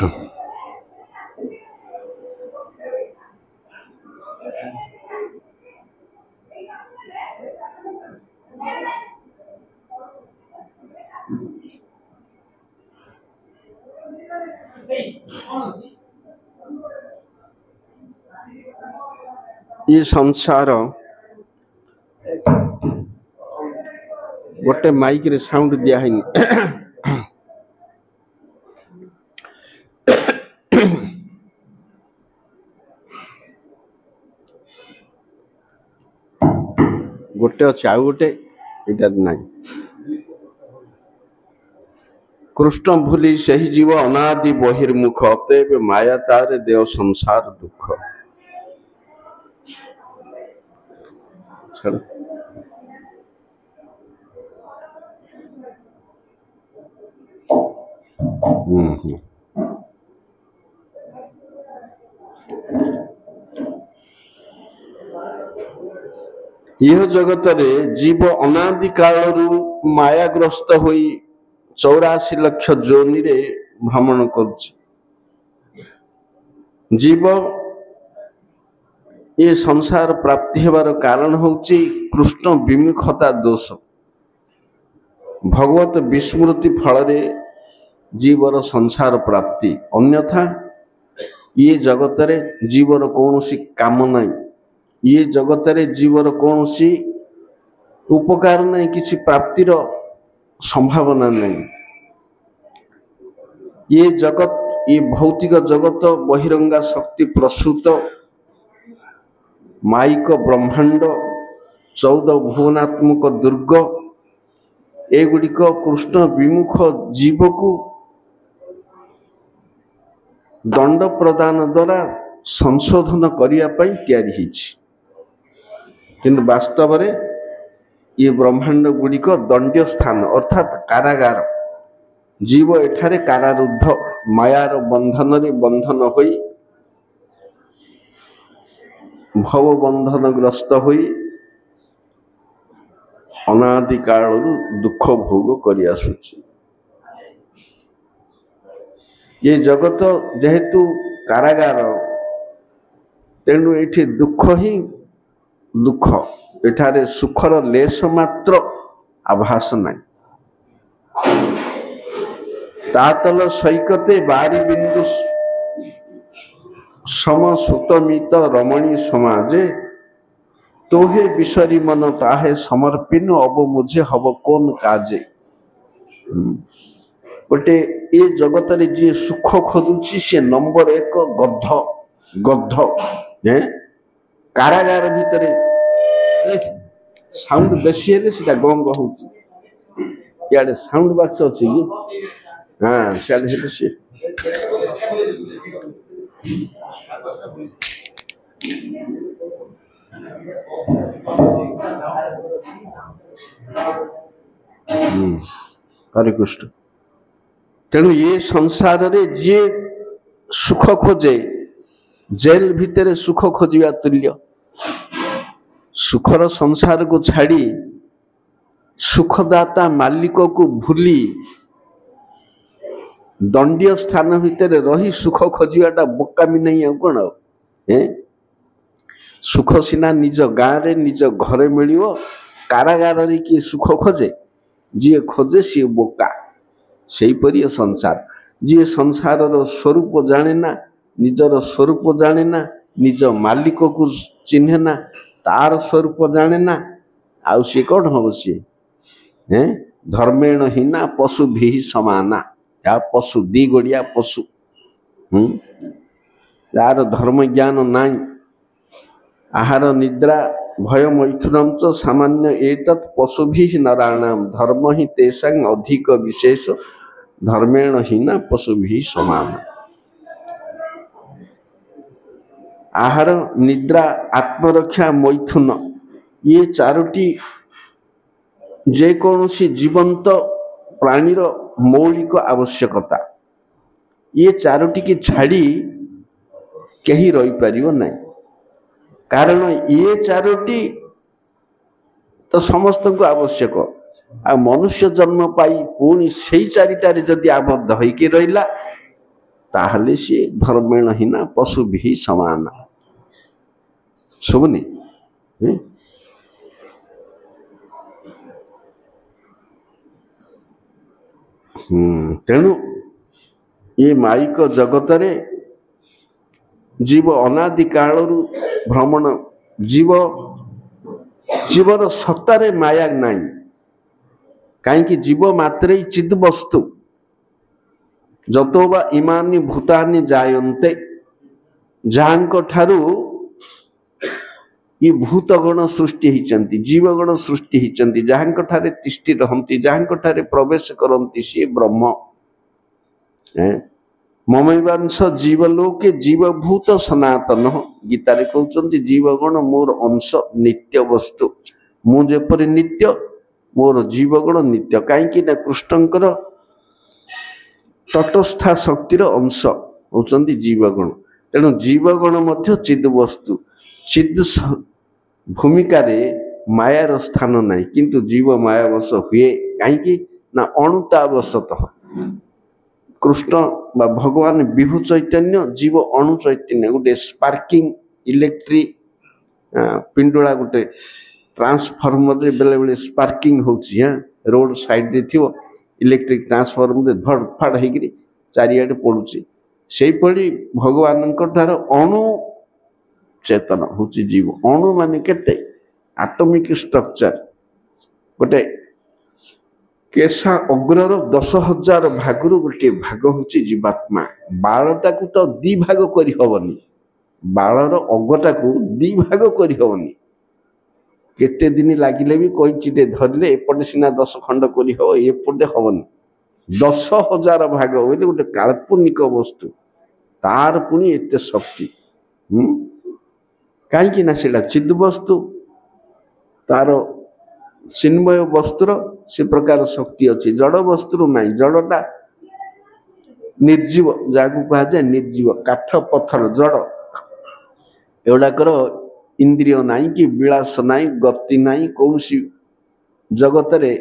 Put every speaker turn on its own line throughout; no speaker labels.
कृष्ण। ये संसार गोटे माइक रे साउंड दिया है गोटे अच्छे आउ गोटे इटा नहीं। कृष्ण भूली सही जीव अनादि बहिर्मुख अतएव माया तार देव संसार दुख। यह जगत रे जीव अनादि कालरू मायाग्रस्त होई 84 लक्ष जोनि रे भ्रमण करुछि। जीव ये संसार प्राप्ति हेबार कारण होछि कृष्ण विमुखता दोष। भगवत विस्मृति फल रे जीवर संसार प्राप्ति, अन्यथा ये जगत रे जीवर कौनसी काम नहीं, ये जगत रे जीवर कौनसी उपकार नहीं, किसी प्राप्तिर संभावना नहीं। ये जगत, ये भौतिक जगत बहिरंगा शक्ति प्रसूत माइक ब्रह्मांड 14 भुवनात्मक दुर्ग एगुड़िक कृष्ण विमुख जीव को दंड प्रदान द्वारा संशोधन करने तैयारी होइछि। किंतु वास्तव में ये ब्रह्मांड गुड़िक दंड्य स्थान अर्थात कारागार। जीव एठारे कारारुद्ध मायार बंधन रे बंधन होई भव बंधन ग्रस्त होई अनादि कालरू दुख भोग करि आसुछि। ये जगत जेहेतु कारागार तेणु एठी दुख ही दुख, एठारे सुखर लेश मात्र आभास नहीं। तातल सैकते बारी बिंदु सम सुतमित रमणी समाजे तोहे विसरी मन ताहे समर्पिन अब मुझे हब कौन काजे। गोटे ये जगत रे जी सुख खोजुची से नंबर 1 गद्ध गद्ध कारागार भितर साउंड बेसी हेले सीधा गंग होउची। याडे साउंड बॉक्स अछि कि हां सियाडे हेले से हरे कृष्ण। तेणु ये संसार रे जे सुख खोजे जेल भितर सुख खोजिया तुल्य। सुखर संसार को छाड़ी सुखदाता मालिक को भूली दंडीय स्थान भितर रही सुख खोजियाटा बोकामी नहीं आ कौन सुख सीना निज गाँव रे निज घरे मिलियो। कारागार रे किए सुख खोजे, जी खोजे सी बोका। सेहीपरि संसार, जी संसार स्वरूप जाने ना, निजर स्वरूप जाने ना, निज मालिक को चिन्हे ना, तार स्वरूप जाने ना, आउ सी कौन हम सी धर्मेण हीना पशु भी समाना। या पशु दी गोड़िया पशु यार धर्म ज्ञान नाई। आहार निद्रा भय मैथुनम च सामान्य एतत् पशु भी नराणाम धर्म ही तेषां अधिक विशेष धर्मेण हीना पशु भी समान। आहार निद्रा आत्मरक्षा मैथुन ये चारोटी जे कौनसी जीवंत प्राणीर मौलिक आवश्यकता। ये चारोटी की छाड़ी कहीं रही पारिबो नहीं। कारण ये चारोटी तो समस्त को आवश्यक। आ मनुष्य जन्म पाई पुणी से चारिटारे जदि आबद्ध होइके रहिला ताहले सी धर्मेणहीन पशुभिः समान। शुभुनि तेणु ये माइक जगत रे जीव अनादि कालरू भ्रमण जीव जीवर सत्तारे माया नहीं कहीं जीव मात्रे चिद वस्तु जतो बा इमानी भूतानि जायन्ते जहाँ ठारू ये भूतगण सृष्टि होती जीवगण सृष्टि होती जहाँ ठारे तिष्ठि रहती जहाँ ठारे प्रवेश करती सी ब्रह्म ममैवांश जीवलोके जीवभूत सनातन गीतारे कहते जीवगण मोर अंश नित्य वस्तु मुझेपरि नित्य मोर जीवगण नित्य कहीं कृष्णंकर तटस्था शक्तिर अंश होचंदी जीवगण तेणु जीवगण मध्य चिद वस्तु चिद भूमिका रे मायार स्थान नहीं किंतु जीव मायावश हुए कहीं ना अणुतावशतः कृष्ण बा भगवान विभु चैतन्य जीव अणु चैतन्य गोटे स्पार्किंग इलेक्ट्रिक पिंडुला गोटे ट्रांसफॉर्मर रे बेले बेले स्पार्किंग होची रोड साइड रे थिवो इलेक्ट्रिक ट्रांसफॉर्मर धड़ फाड़ होकर चारिआडे पड़ुची से भगवान अणु चेतन हूँ जीव अणु मान के आटमिक स्ट्रक्चर गोटे केशा अग्रर 10,000 भाग गोटे भाग हूँ जीवात्मा बालटा को तो दी भाग करहबनी बालर अगटा को दी भाग करहबनी केते दिन लगिले भी कोई चिटे धरले एपटे सीना 10 खंड कर एपटे हेनी 10,000 भाग बोले गोटे काल्पनिक वस्तु तार पुणी एत शक्ति कहीं ना से चिद वस्तु तार चिन्मय वस्तुर से प्रकार शक्ति अच्छी जड़ वस्तु ना जड़टा निर्जीव जहाँ कह जाए निर्जीव काठ पत्थर जड़ एगुड़ाकर इंद्रिय नाई कि विलास नाई गति नाई कौन सी जगत रे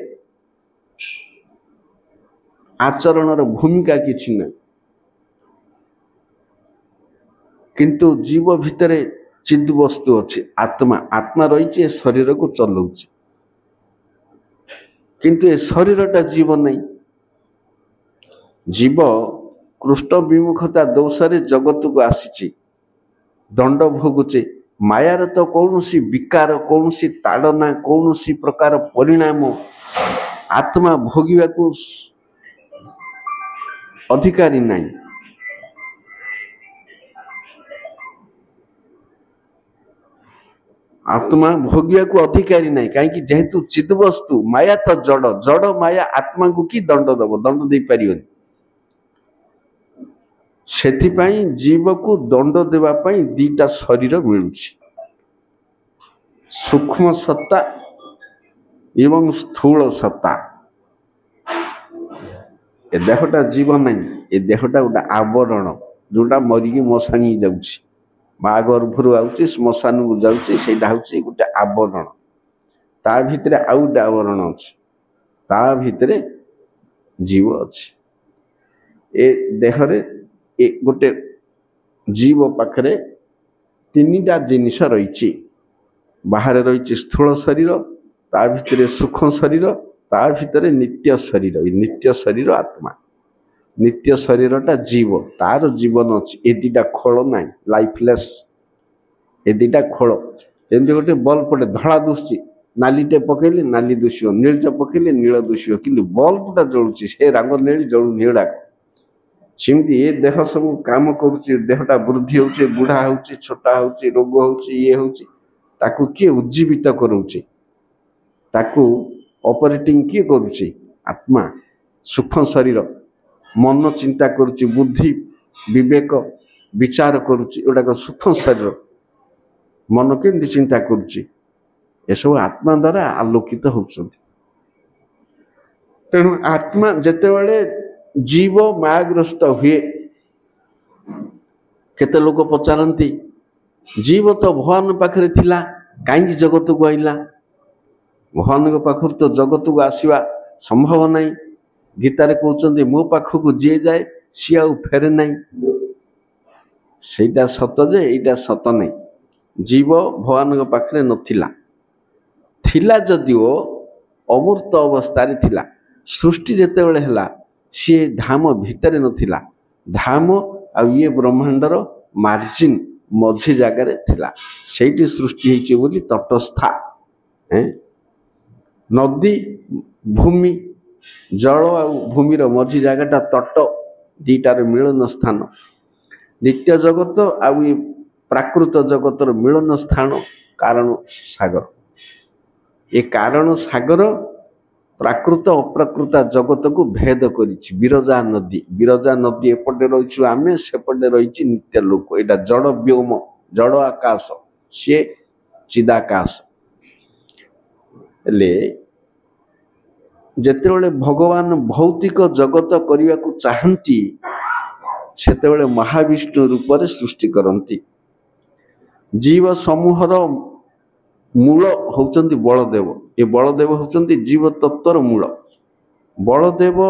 आचरण भूमिका किछि ना किंतु जीव भितर चिद वस्तु अच्छी आत्मा आत्मा रही शरीर को चलाऊँ किंतु ए शरीरटा जीव नहीं जीव कृष्ण विमुखता दोषरे जगत को आसी दंड भोगुचे मायार तो कौन सी विकार कौन सी ताड़ना कौन सी प्रकार परिणाम आत्मा भोगिबा को अधिकारी नहीं आत्मा भोगिया को अधिकारी नहीं कहीं जेहेतु चिद वस्तु माया तो जड़ जड़ माया आत्मा को कि दंड दब दंड दे पारियोनी सेथिपाई जीव को दंड देवाई दीटा शरीर मिलूँ सूक्ष्म सत्ता एवं स्थूल सत्ता ए देहटा जीव नहीं ए देहटा गोटे आवरण जोटा मरिकी मशाणी जाऊँगी माँ गर्भर आउची श्मशान को जाऊँगी से गोटे आवरण ता भितर आउ गोटे आवरण अच्छी ता भितर जीव अच्छी ए देहरे ए गोटे जीव पाखरे तीनिटा जिनिस रही बाहर रही स्थूल शरीर ता भितर सूक्ष्म शरीर ता भितर नित्य शरीर नित्य शरीर आत्मा नित्य शरीरटा जीव तार जीवन अच्छी ए दीटा खोल ना लाइफलेस ए दीटा खोल जमी गोटे बल्बटे धड़ा दुषी नालीटे पकईले नाली दुषिब नीलटे पकईले नील दुषिब कि बल्बटा जलुची से रंग नील जलुनी गुड़ाक सेमती ए देह सब काम करुच्ची देहटा वृद्धि होचे बुढ़ा होची छोटा होची रोग होची ये होची ताकू किए उज्जीवित करुच्ची ताकू ऑपरेटिंग किए करुच्ची आत्मा सूक्ष्म शरीर मन चिंता करुच्ची बुद्धि विवेक विचार करुच्ची एगुड़ाक सूक्ष्म शरीर मन केमती चिंता करुच्ची एसबू आत्मा द्वारा आलोकित होउछन्ति तेणु आत्मा जेतेबेले जीव मायाग्रस्त हुए केते लोक पचारती जीव तो भगवान पाखरे थिला कहीं जगत को आइला भगवान पाखर तो जगत को आसवा संभव नहीं गीतारे कहते मो पाखक जी जाए सी आउ फेरे नहीं सेटा सत जे एटा सत नहीं जीव भगवान पाखे नथिला थिला जदिओ अमूर्त अवस्था थिला सृष्टि जेतेबेले हला सी धाम भितर नथिला धाम आ ये ब्रह्मांडर मार्जिन मझी जगार थिला सेठी सृष्टि होइछि बोली तटस्था नदी भूमि जल आ भूमिर मझी जगटा तट दीटार मिलन स्थान नित्य जगत आ प्राकृत जगतर मिलन स्थान कारण सागर ये कारण सागर प्राकृत अप्राकृत जगत को भेद करिछि विरजा नदी एपटे रहिछु आमे सेपटे रहिछि नित्य लोक एटा जड़ व्योम जड़ आकाश से चिदाकाश ले जेतेबेले भगवान भौतिक जगत करने को चाहती सेतेबेले महाविष्णु रूप से सृष्टि करती जीव समूहर मूल होचंती बलदेव ये बलदेव होचंती जीव तत्वर मूल बलदेव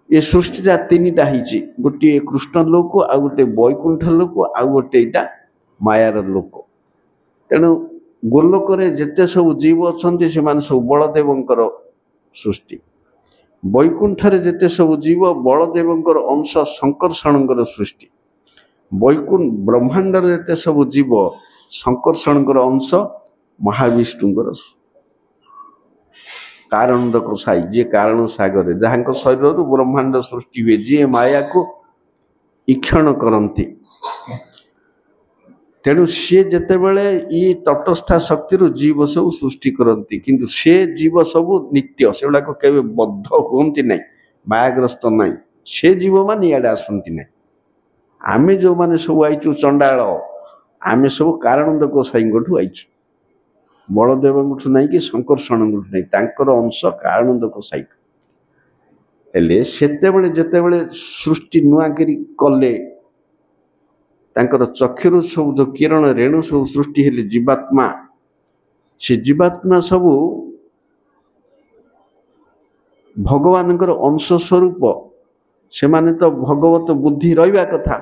ये सृष्टिटा तीनटा हिची गोटे कृष्ण लोक आ गोटे वैकुंठ लोक आ गोटे इटा मायार लोक तेणु गोलोक जेते सब जीव अच्छा से सब बलदेवंकर सृष्टि वैकुंठरे जेते सब जीव बलदेवंकर अंश संकर्षणकर सृष्टि वैकुंठ ब्रह्मांडर जेते सब जीव संकर्षणकर अंश महाविष्णुकर कारण कसाई जे कारण सागर जहाँ शरीर ब्रह्मांड सृष्टि हुए जी माया को ईक्षण करती तेणु सी जितेबले ये तटस्था शक्ति जीव सब सृष्टि करती किंतु से जीव सब नित्य से गुड़ाक केवे बद्ध होती ना मायाग्रस्त ना से जीव मान इे आसती ना आमे जो माने सब आईचु चंडाल आमे सब कारण गोसाई आईचु बलदेव ना कि संकर्षण ना तांकर अंश कारण गोसाई हेले सेतेबेले जेतेबेले सृष्टि नुआ करी कले तांकर चक्षुरु सब जो किरण रेणु सब सृष्टि हेले जीवात्मा से जीवात्मा सब भगवानकर अंश स्वरूप से माने तो भगवत बुद्धि रहिबा कथा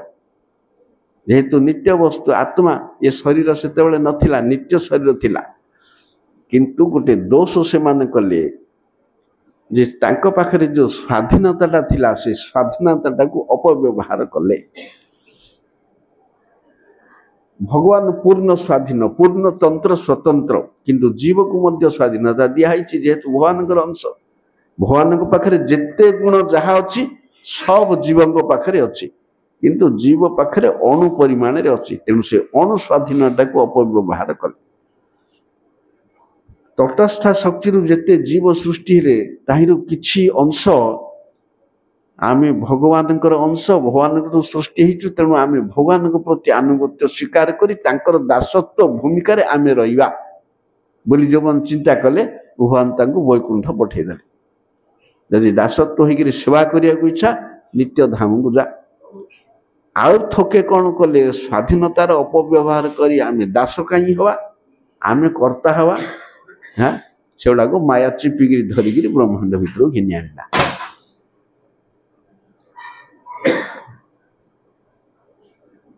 जेहेतु नित्य वस्तु आत्मा ये शरीर सेतेबेले नथिला नित्य शरीर थिला किंतु गोटे दोष से माने कले जे तांको पाखरे जो स्वाधीनता थिला से स्वाधीनता को अपव्यवहार कले भगवान पूर्ण स्वाधीन पूर्ण तंत्र स्वतंत्र किंतु जीव को मध्य स्वाधीनता दिखाई जेहेतु भगवान अंश भगवान पाखरे जेते गुण जहाँ अच्छी सब जीव पाखरे अच्छी किंतु जीव पाखरे अणु परिमाण रे अच्छी तेणु से अणु स्वाधीनता को अपव्यवहार कले तटस्था शक्ति जेते जीव सृष्टि रे ताहिरु किछि अंश आमे भगवान अंश भगवान सृष्टि होइछु तेणु आमे भगवान प्रति आनुगत्य स्वीकार करी तांकर दासत्व भूमिका रे आमे रहिबा बोली जो मन चिंता कले भगवान तांको वैकुंठ पठेदेले यदि दासत्व होइकरी सेवा करिया को इच्छा नित्य धाम को जा आउ थोके कौन कले स्वाधीनतार अपव्यवहार करी आमे दास कहीं हवा आमे कर्ता हवा हाँ से गुड़ाक माया चिपिकी धरिकी ब्रह्मांड भीतर घिनी आनला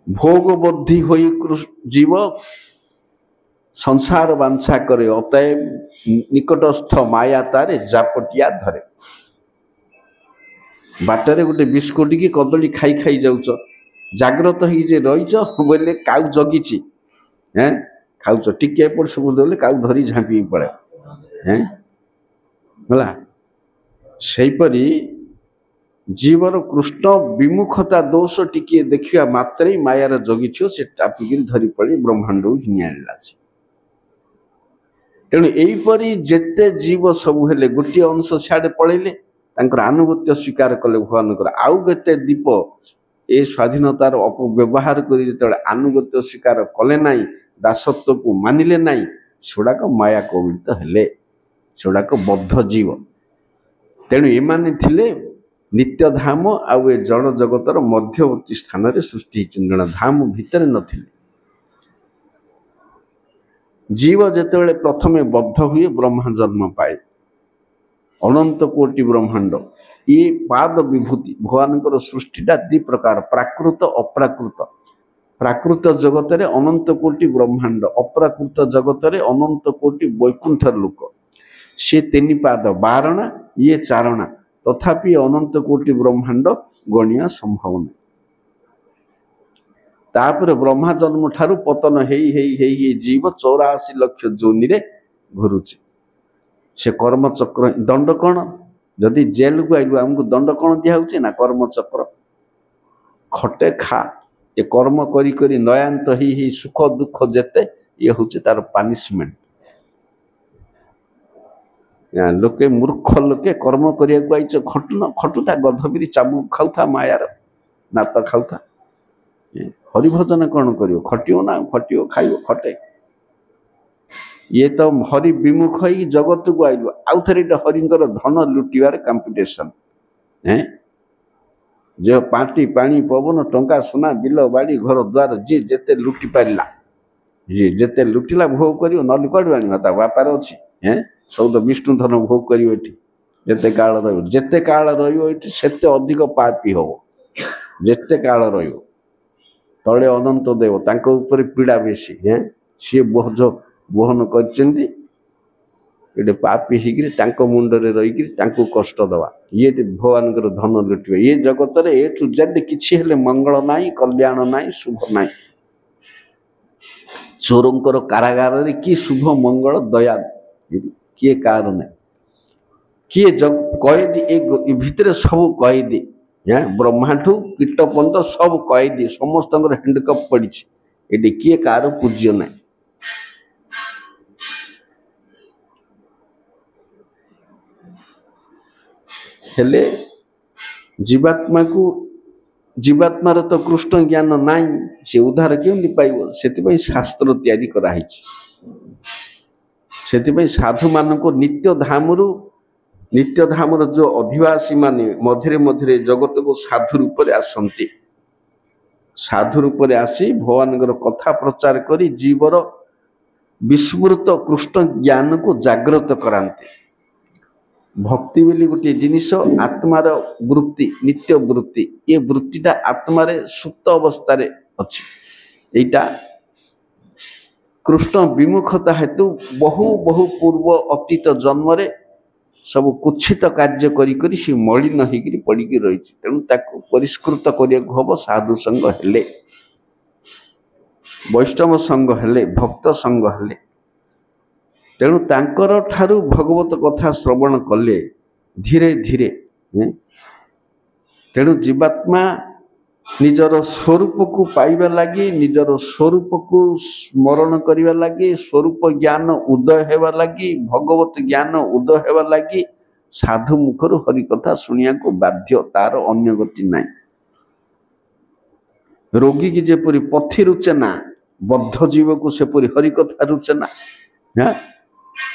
भोग बुद्धि होई जीव संसार बांछा करे अतएव निकटस्थ माया तारे जापटिया धरे बाटरे गोटे बिस्कुट की कदली खाई खाई जाऊच जाग्रत ही जे रहीच बोले काउ जगिची हैं खाऊच टिके एपट सब देले काउ धरी झांपी पड़े हैं होला सेहीपरि जीवर कृष्ण विमुखता दोष टिके देखिया मात्रे मायार जगिछ से टापिकी धरी पड़ी ब्रह्मांड घिनी आनला तेणु यहीपरि जेते जीव सब हेले गोटे अंश सियाड़े पड़ेले तांकर आनुगत्य स्वीकार कले भगवान आउ केते दीप ए स्वाधीनतार अपव्यवहार कर जो आनुगत्य स्वीकार कले नाई दासत्व को मानिले नाई सेगुड़ाक माया कबलित हेले सेगुड़ाक बद्ध जीव तेणु एमाने थिले नित्य धाम आउ ए जड़ जगतर मध्यवर्ती स्थान रे सृष्टि जन धाम भितर नथिले जीव जेतेबेले प्रथमे बद्ध हुए ब्रह्मा जन्म पाए अनंत कोटि ब्रह्मांड ये पाद विभूति भगवान सृष्टिटा दी प्रकार प्राकृत अप्राकृत प्राकृत जगत रे अनंत कोटि ब्रह्मांड अप्राकृत जगत रे अनंत कोटि वैकुंठ लोक से तीन पाद बारणा ये चारणा तथापि अनंत कोटि ब्रह्मांड गणिया संभव नहीं तापर ब्रह्मा जन्म ठारू पतन हेई जीव 84 लक्ष जोनि रे घुरुचे से कर्म चक्र दंड कौन जदि जेल को आइलु हमको दंड कौन दिया होचे ना कर्म चक्र खटे खा ये कर्म करी करी नयांत ही सुख दुख जेते ये होचे तार पनिशमेंट लोके मूर्ख लोके कर्म करिया को आइछ खटुना खटुता गधबिरी चाबू खाउथा मायार नात खाउथा हरिभजन कौन करियो खटियो ना खटियो खाइयो खटे ये तो हरि विमुख ही जगत को आइलु आउ थरे हरिंकर धन लुटिवार कंपटीशन हैं जो पार्टी पानी पवन टंका सोना बिल बाड़ी घर द्वार जी जेते लुटि पारिला जी जेते लुटिला भोग करियो न लुकाडु आनी माता व्यापार अछि हैं सब तो विष्णु धन भोग करियो एठी जेते काल रहियो एठी सेते अधिक पापी हो जेते काल रहियो तले अनंत देव तांको ऊपर पीड़ा बेसी हैं सी बोझ बोहन करचंदी एटे पापी हिगिरी तांको मुंडरे रहिगिरी तांको कष्ट दवा ये भगवान धन लुटिबे ये जगत रे ए टू जेड किछि हेले मंगल नाही कल्याण नाही शुभ नाही चोरंकर कारागार रे की शुभ मंगल दया किए कार नहीं किए जग कैदी एक भितर सब कैदी ब्रह्माठू कीट पर्यंत सब कैदी समस्त हैंडकप पड़ी ये किए कार पूज्य ना हेले जीवात्मा को जीवात्मार तो कृष्ण ज्ञान नाई से उद्धार केमती पाइब से शास्त्र तैयारी कराई से साधु मान को नित्य धामर जो अधिवासी माने मझे मझे जगत को साधु रूप में आसती साधु रूप में आसी भगवान कथा प्रचार करी जीवर विस्मृत कृष्ण ज्ञान को जागृत कराते भक्ति बोली गोटे जिनिस आत्मार वृत्ति नित्य वृत्ति ये वृत्तिटा आत्मार सुप्त अवस्था अच्छी एटा कृष्ण विमुखता हेतु बहु बहु पूर्व अतीत जन्म सब कुत्सित कार्य करी सी मलिन होकर पड़ी रही तेणु ताको परिष्कृत करने हम साधु संग हेले वैष्णव संग हेले भक्त संग हेले तेणु तांकर ठारू भगवत कथा श्रवण कले धीरे धीरे तेणु जीवात्मा निजर स्वरूप को पाइबा लगी निजर स्वरूप को स्मरण करने लगी स्वरूप ज्ञान उदय होगा लगी भगवत ज्ञान उदय होगा लगी साधु मुखर हरिकथा शुणिया को बाध्य तार अन्य गति ना रोगी की जेपरी पथि रुचे ना बद्ध जीव को सेपरी हरिकथा रुचे ना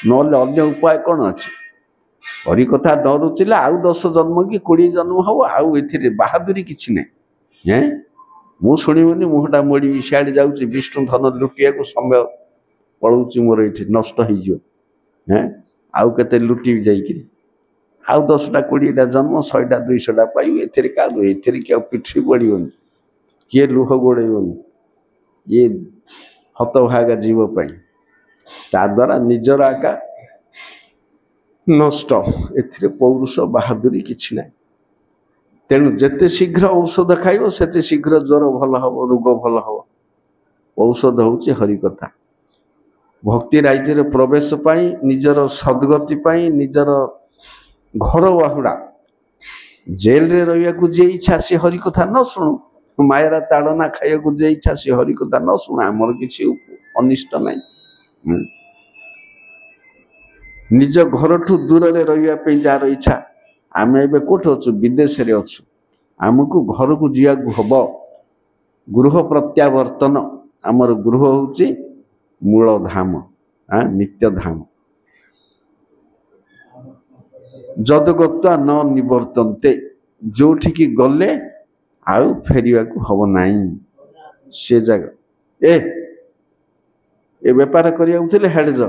अन्य उपाय कौन अच्छे हरिकथा न रुचिले आउ 10 जन्म कि 20 जन्म हम आउ ए बहादुरी किसी ना मु शुणिबनी मुहटा मोड़ी सियाड़े जाऊँ विष्णु धन लुटिया को समय पलाऊँ मोर ये नष्ट हो आउ के लुटि जाइए आउ 10टा 20टा जन्म 100टा 200टा पाइबू एथेर क्या पिठी पड़ोनी किए लुह गोड़ेबनी ये हतभागा जीवपाई द्वारा निजर आका नष्ट ए पौरुष बहादुरी किसी ना तेणु जेते शीघ्र औषध खाइब सेते शीघ्र ज्वर भल हम रोग भल हम औषध होची हरिकथा भक्ति राज्य प्रवेश पाई निजर सद्गति पाई निजर घर बाहुड़ा जेल रे रहिया को जे इच्छा से हरिकथा न शुणु मायरा ताड़ना खाइया को जे इच्छा से हरिकथा न शुणु आमर किसी अनिष्ट नहीं निज घर ठू दूर रे रहिया जार इच्छा आम ए कौट अच्छु विदेश रे अच्छु आमको घर को जा हम गृह प्रत्यावर्तन आमर गृह हूँ मूल धाम नित्य धाम जदगत्वा न निवर्तन्ते जो ठीक गले आउ फेरिया को हम नाई से जगह ए बेपार करिया हेड ज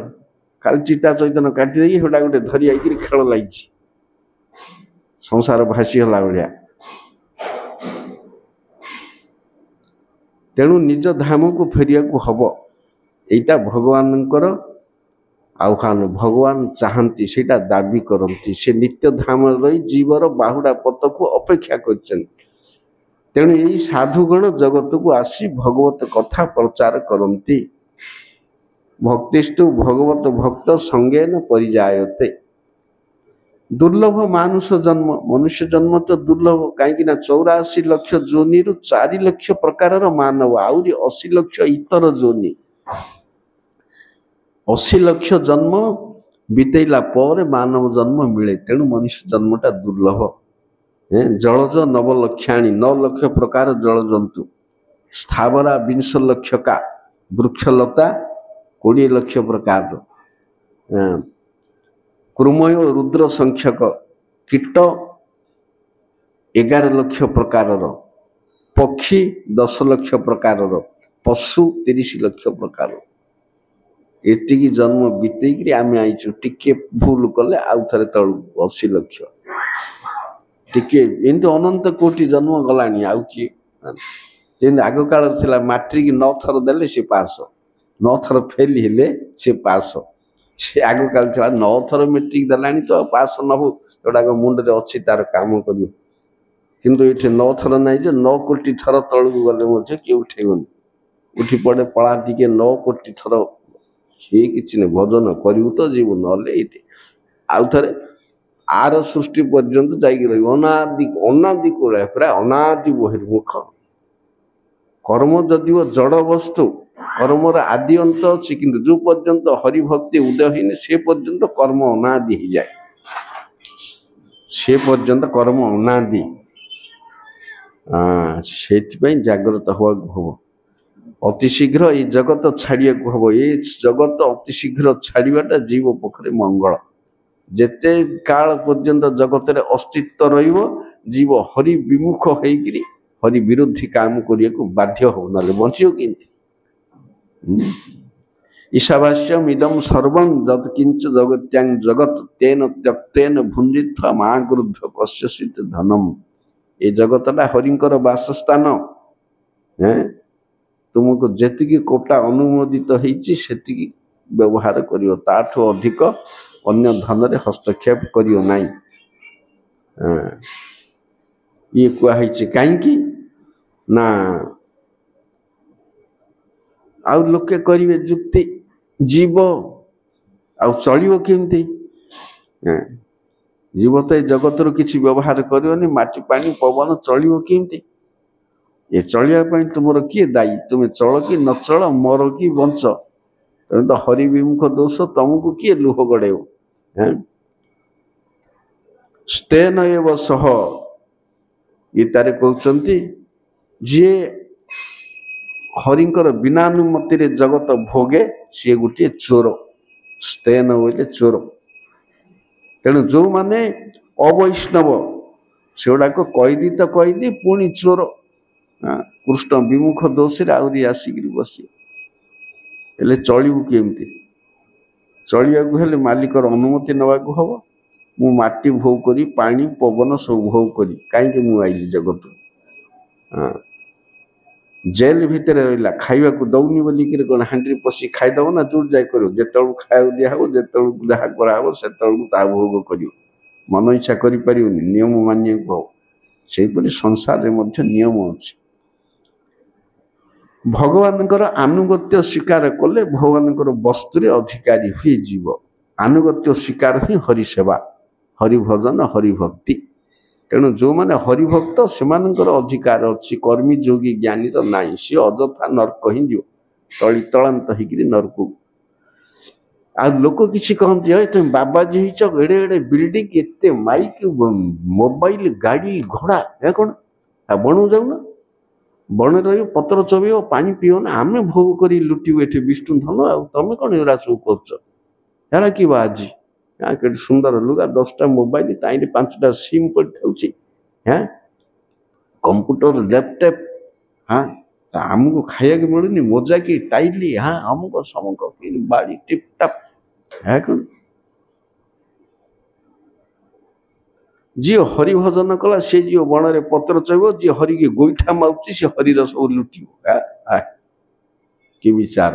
खाली चिता चैतन काटी गोटे धरी आई खेल लगी संसार भासीगला भाया। तेणु निज धाम को फेरिया को हब, एटा भगवानंकर आह्वान। भगवान चाहती सेटा दाबी करती, से नित्य धाम रही जीवर बाहुड़ा पथ को अपेक्षा कर। तेणु यही साधुगण जगत को आसी भगवत कथा प्रचार करती। भक्तिस्तु भगवत भक्त संगेन परिजायते। दुर्लभ मानुष जन्म, मनुष्य जन्म तो दुर्लभ कहीं 84 लक्ष जोनि 4 लक्ष प्रकार मानव, आहरी 80 लक्ष इतर जोनि। 80 लक्ष जन्म बीतेला पर मानव जन्म मिले। तेणु मनुष्य जन्मटा दुर्लभ। जलज 9 लक्षाणी, 9 लक्ष प्रकार जल जंतु। स्थावरा 20 लक्ष का, वृक्षलता 20 लक्ष प्रकार। कृमय रुद्र संख्यक, कीट 11 लक्ष प्रकार, पक्षी 10 लक्ष प्रकार, पशु 30 लक्ष प्रकार। एतिकी जन्म बीतेक आम आईचु, टिके भूल कले आउ थे तलू 80 लक्ष, टिके एमती अनंत कोटि जन्म गलानी। आउ किए जमी आग काल था मैट्रिक 9 थर देले से पास, 9 थर फेल हेले से पास। से आग काल था 9 थर मैट्रिक देलानी तो पास नहु, जोड़ाक मुंडे अच्छी तार काम कर। किंतु ये 9 थर ना, 9 कोटि थर तलू गले किए उठेबनी, उठी पड़े पड़ा टिके 9 कोटि थर कि भजन करू तो जीव ना थे आर सृष्टि पर्यंत जा अनादि अनादि को प्राय अनादि बहिर्मुख। कर्म जदिव जड़ वस्तु, कर्मर आदि अंत अच्छी, किंतु जो पर्यंत हरिभक्ति उदय होनी से पर्यंत कर्म अनादि हो जाए, से पर्यंत कर्म अनादि। से जाग्रत हवा हम, अति शीघ्र ये जगत छाड़िया हम। ये जगत अति शीघ्र छाड़ाटा जीव पक्षे मंगल। जेते काल पर्यंत जगत रे अस्तित्व रहिबो, जीव हरि विमुख होइकरी हरि विरोधी काम करिया को बाध्य हो, ना बंचियो किंती। ईशावास्यम इदम सर्वं जत किंच जगत्यांग जगत तेन त्यक्तेन भुंजित्वा महागुरुध्व कस्यसित धनम। ये जगतटा हरिंकर वासस्थान है। तुमको जेतिकी कोटा अनुमोदित होइछि सेतिकी व्यवहार करियो, ताठो अधिक अन्य धन रे हस्तक्षेप करियो नाही। ये कहुछि कहीं ना आउ लोके करिवे जुक्ति, जीव आउ चलियो केमती। जीव तो जगत रो किछि व्यवहार करियोनी, माटी पानी पवन चलियो केमती। ये चलिया तुमर किए दायी, तुम्हें चल कि न चल, मर कि बंच, तुम तो हरि विमुख दोष, तुमको किए लुह गड़ेव। स्तेन एव सह गीतारे कहते जी हरिंकर बिनानुमति रे जगत भोगे सी गोटे चोर। स्तेन बोले चोर। तेणु जो माने अवैष्णव से गुड़ाक कैदी तो कैदी पुणी चोर। कृष्ण विमुख दोष आहरी आसिक बस चलू केमती। चलिया मालिकर अनुमति नवाक हम। मु माटी भोग करी, पानी पवन सब भोग करी, कहीं मुझे जगत जेल भितर रहा खाइबा को दौनी बोलिक कौन हांडी पशि खाईदेव ना, जोर जाए कर जो खाया दिहब जो जहाँ कराब से भोग कर मन इच्छा कर नियम मानिया हम। से संसार में नियम अच्छे। भगवान आनुगत्य स्वीकार कले भगवान वस्तु अधिकारी हुए जीव। आनुगत्य स्वीकार ही हरिसेवा, हरिभजन, हरिभक्ति। तेणु जो माने हरिभक्त से अधिकार अच्छी, कर्मी जोगी ज्ञानी नाई। सी अजथा नर्क ही जीव, तली तलांत होकर नर्क। आ लोक किसी कहते तुम बाबाजी हो, एड़े एड़े बिल्डिंग, एते माइक, मोबाइल, गाड़ी घोड़ा, है कौन बणु जाऊन बण रही पत्र चबेव, पानी पीओ ना, आम भोग कर लुटू ये विष्णु धन। आ तुम कौन एरा सब कर कि बाजी के सुंदर लुगा, 10टा मोबाइल, ताई 5टा सिम पड़े, हाँ कंप्यूटर, लैपटॉप, हाँ आमको खाया मिलूनी, मजा कि टाइली, हाँ अमुक समुक बाड़ी टिपटाप, है कौन जी हरि भजन कला से जी बण में पत्र चढ़ जी हरि की गोईठा मारुची से हरिर सब लुटिव कि विचार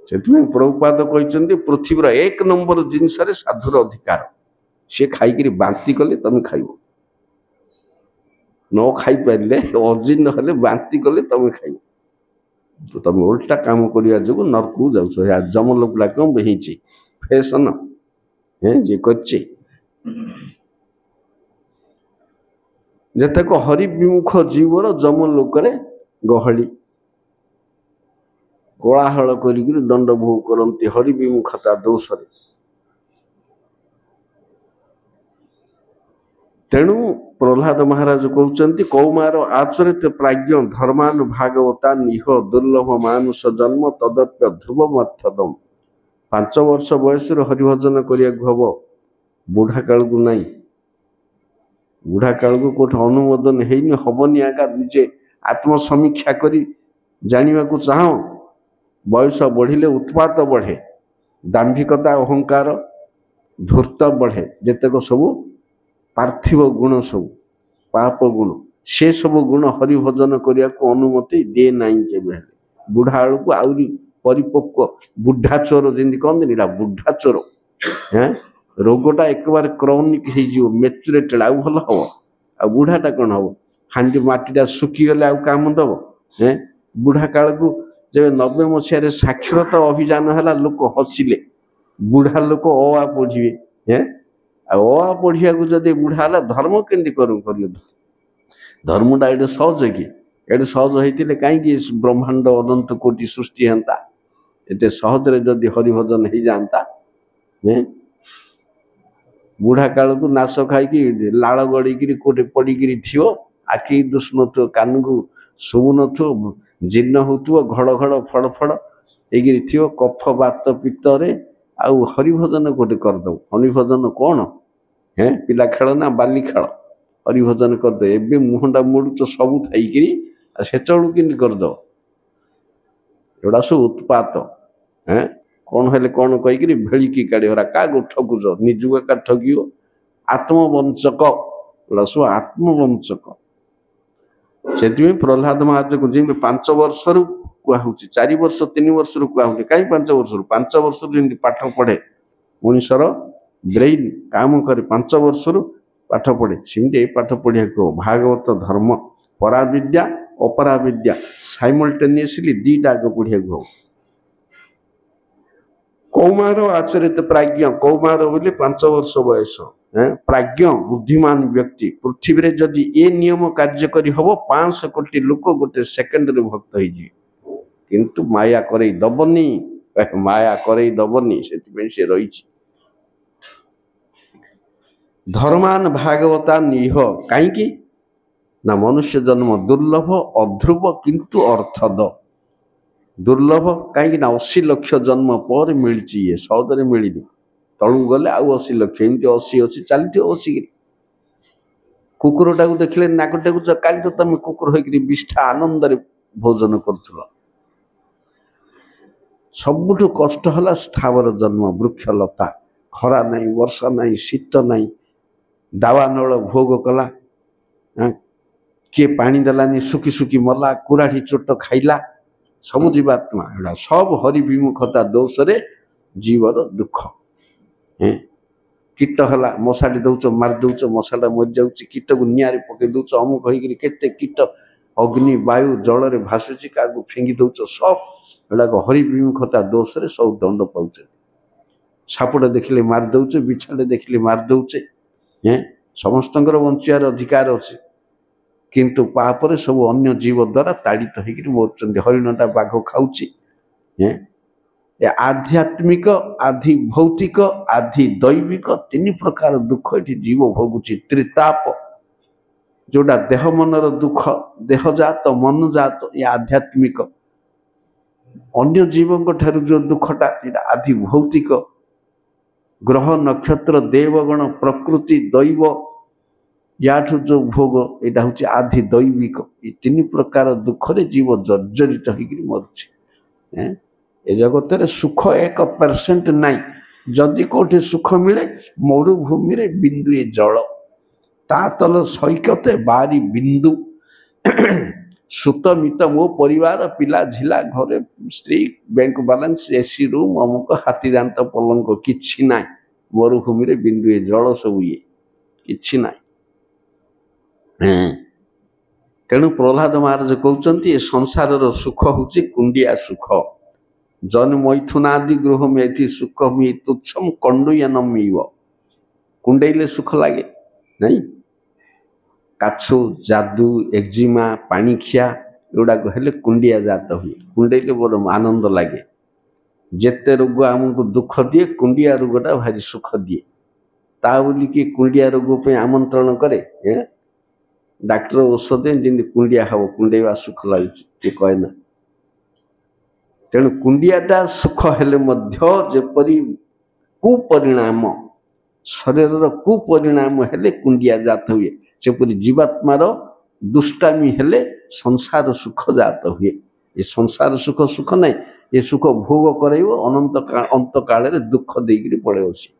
से प्रभुपाद कहते पृथ्वीर 1 नंबर जिनस साधुर अधिकार सी खाई बांति कले तुम खाइब न खाई पारे अजीर्ण हेल्ले बांति कले तुम खाइब तो तुम उल्टा काम करने जो नरक जाऊ जमलोक कम ही फैशन जी कर जेतक हरि विमुख जीवर जमलोक गहली कोलाहल कर दंड भोग करती हरि विमुखता दोष तेणु प्रहलाद महाराज कहते कौमार आचरित प्राज्ञ धर्मान भागवता निह दुर्लभ मानुष जन्म तदप्य ध्रुवमर्थदम 5 वर्ष बयस हरिभजन करने हम बुढ़ा काल को नहीं बुढ़ा काल को कौट अनुमोदन होनी हेनी आका निजे आत्मसमीक्षा कर जाना चाह बयस बढ़िले उत्पात बढ़े दाम्भिकता अहंकार धूर्त बढ़े जेतक सब पार्थिव गुण सब पाप गुण से सब गुण हरिभजन करने को अनुमति दे ना के बुढ़ा को आहरी परिपक्व बुढ़ा चोर जमी कहते बुढ़ा चोर हाँ रोगटा एक बार क्रॉनिक हो मेचुरेटेड आउ भल हम आ बुढ़ाटा कौन हम हांडी मटीटा सुखीगले आउ काम दब हैं बुढ़ा काल को जब 90 मसीह साक्षरता अभियान है लोक हसिले बुढ़ा लोक अ पढ़े हैं आ पढ़िया को जब बुढ़ा है धर्म केमती कर धर्मटा ये सहज कि ये सहज होते कहीं ब्रह्मांड अनंत कोटि सृष्टि हेता एत सहजरे जदि हरिभजन हो जाता बुढ़ा काल को नाश खाई लाड़ गड़ी कोटे पड़ी थी आखि दुष नो कान को शुभु नो जीर्ण हो घड़ घड़ फड़ फड़ ये थी कफ बात पित्तरे आउ हरिभजन गोटे करदे हरिभजन कौन है पिला खेल ना बाली खेल हरिभजन करदे एबे मुहंडा मुड़ुच सबू थी से चलू कि करद एड़ा सब उत्पात हैं कौन हेले कौन कहीकि भेड़िकी काढ़ा क्या ठगुच निजुक का ठगियो आत्मवंचक एड़ा सब आत्मवंचक से प्रहलाद महाराज को जमी 5 वर्ष कहूँ 4 वर्ष 3 वर्ष कहूँ कहीं 5 वर्ष जमी पाठ पढ़े मनुष्यर ब्रेन काम करे 5 वर्ष पाठ पढ़े सेमती पाठ पढ़िया को भागवत धर्म पराविद्या अपराविद्या साइमल्टेनियसली दीटा आगे पढ़िया को कौमार आचरित प्राज्ञ कौमार बोले 5 वर्ष बयस प्राज्ञ बुद्धिमान व्यक्ति पृथ्वी रे जदि ए नियम कार्यकारी हम 500 कोटी लोक गोटे सेकेंड रे भक्त हो किंतु माया करई दबनी माया करई दबनी से रही धर्मान भागवता निह कहीं ना मनुष्य जन्म दुर्लभ अध्रुव किंतु अर्थद दुर्लभ कहीं 80 लाख जन्म पर मिली ये सहजरे मिलनी तलू गले आउ 80 लाख एमती 80 अच्छी चलती 80 कुकुरटा को देखले नाक टेकुच काली तो तुम कुकुर होकर विष्ठा आनंद भोजन कर सबुठ कष्ट है स्थावर जन्म वृक्षलता खरा नहीं वर्षा नहीं शीत नहीं दावा नल भोग कला किए पानी देलानी सुखी सुखी मला कुराढ़ी चोट खाइला सब जीवात्मा एड़ा सब हरि विमुखता दोष रे जीवर दुख कीट है मशाटी दौच मार दौच मशाटा मरी जाऊँ कीट को निआरे पकई दौच अमुक होते कीट अग्नि वायु जल रे भासुची क्या फिंगी दौच सब एड़ाक हरि विमुखता दोष रे सब दंड पाचे सापटे देखिले मार दौचे बिछाड़े देखिले मार दौचे समस्त बंचार अधिकार अच्छे किंतु पापरे सब अन्य जीव द्वारा ताड़ित होकर मरुंच हरिणटा बाघ खाऊची आध्यात्मिक आधि भौतिक आधि दैविक 3 प्रकार दुख ये जीव भोगुची त्रिताप जोड़ा देह मनर दुख देहजात मनजात ये आध्यात्मिक अन्य जीवों ठारू जो दुखटा ये आधि भौतिक ग्रह नक्षत्र देवगण प्रकृति दैव याठू जो भोग यहाँ हूँ आधि दैविक ये 3 प्रकार दुख रे जीव जर्जरित होकर मरुचे ए जगत रे सुख 1% नाई जदि कोठे सुख मिले मरुभूमि रे बिंदुए जल ता तल सैकते बारी बिंदु सुत मित मो परिवार पिला झिला घरे स्त्री बैंक बैलेंस एसी रूम अमुक हाथी दांत पलंक किछि नाई मरुभूमि रे बिंदुए जल सब ये किछि नाई। तेणु प्रहलाद महाराज कहते संसार सुख हूँ कुंडिया सुख जन मैथुनादि गृह में सुख हुई तुच्छम कंडुयनम कुंडेले सुख लगे नहीं काछु जादू एक्जिमा पाणिखिया एगुड़ाक हेले कुंडिया जात हुए कुंडेले बड़ आनंद लगे जेते रोग आमको दुख दिए कुंडिया रोगटा भारी सुख दिए ता बोली कि कुंडिया रोग पे आमंत्रण करे डाक्टर औषध जमी कुंडिया हम कुंडेवा सुख लगे कहे ना। तेणु कुंडियाटा सुख हेले मध्य जेपरी कुपरिणाम शरीर कुपरिणाम हेले कुंडिया जात हुए सेपरी जीवात्मार दुष्टामी हेले संसार सुख जात हुए। ये संसार सुख सुख नहीं ये सुख भोग कर अंत काल दुख देकर पड़े सी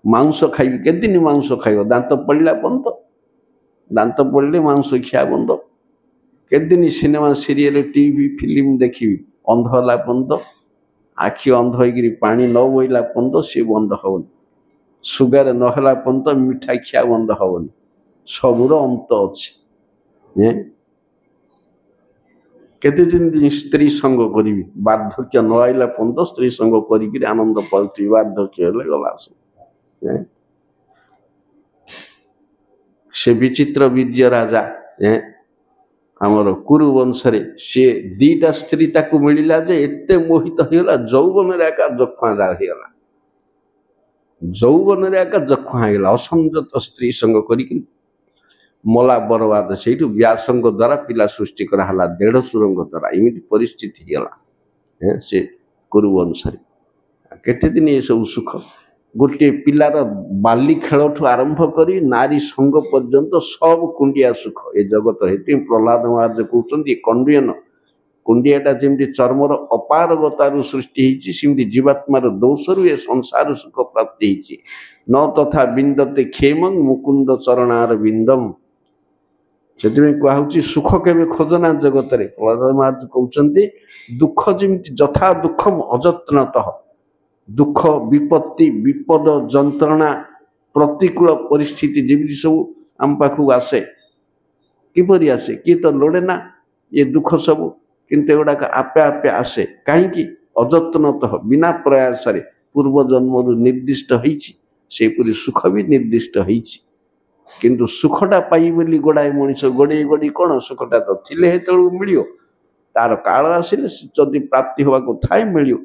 मांस खाइबी के दिन मांस खाइब दांत पड़ा बंद दांत पड़े मांस खिया बंद के दिन सिनेमा सीरियल टीवी फिल्म देखी अंध है बंद आखि अंध हो पानी न बोला बंद सी बंद हेनी सुगार नहला बंद मिठा खिया बंद हेनी सबूर अंत अच्छे केते दिन स्त्री संग करी बार्धक्य न आइला बंद स्त्री संग कर आनंद पाती बार्धक्य गला से विचित्र विद्य राजा आमर कुरु वंश सी दीटा स्त्री ताकू मिलला जे एते मोहित होगा जौवन एका जखुआ होगा जौवन एका जखुआ होगा असंजत स्त्री संग कर मला बरबाद से व्यासंग द्वारा पिला सृष्टि कराला देढ़सुर द्वारा इमिति परिस्थिति होगा से कुरुवंश केते दिन ये सब सुख गोटे पिलार बाली खेल ठू आरंभ करी नारी संग पर्यंत सब कुंडिया सुख ए जगत हेतु प्रहलाद महाराज कहते कंडुयन कुंडियाटा जमी चर्मर अपारगतार सृष्टि होती जीवात्मार दोषरु ए संसार सुख प्राप्ति होती न तथा बिंदते क्षेमं मुकुंद चरणार बिंदम से कहुच्च सुख केवे खोजना जगत रे प्रहलाद महाराज कहते दुख जमी जथा दुखम अजत्नतः दुख विपत्ति विपद जंत्रणा प्रतिकूल परिस्थिति जमी सब आम पाखु आसे किपरि आसे किए तो लोड़े ना ये दुख सब किंतु एगुड़ाक आपे आपे आसे कहीं अजत्नतः बिना प्रयास पूर्व जन्म निर्दिष्ट होईछि सेपरि सुख भी निर्दिष्ट होईछि किंतु सुखटा पाई बोली गोड़ाए मनीष गोड़े गोड़ी कौन सुखटा तो थिले हेतु मिलियो तार काल आसिले जदि प्राप्ति होगा थाए मिलियो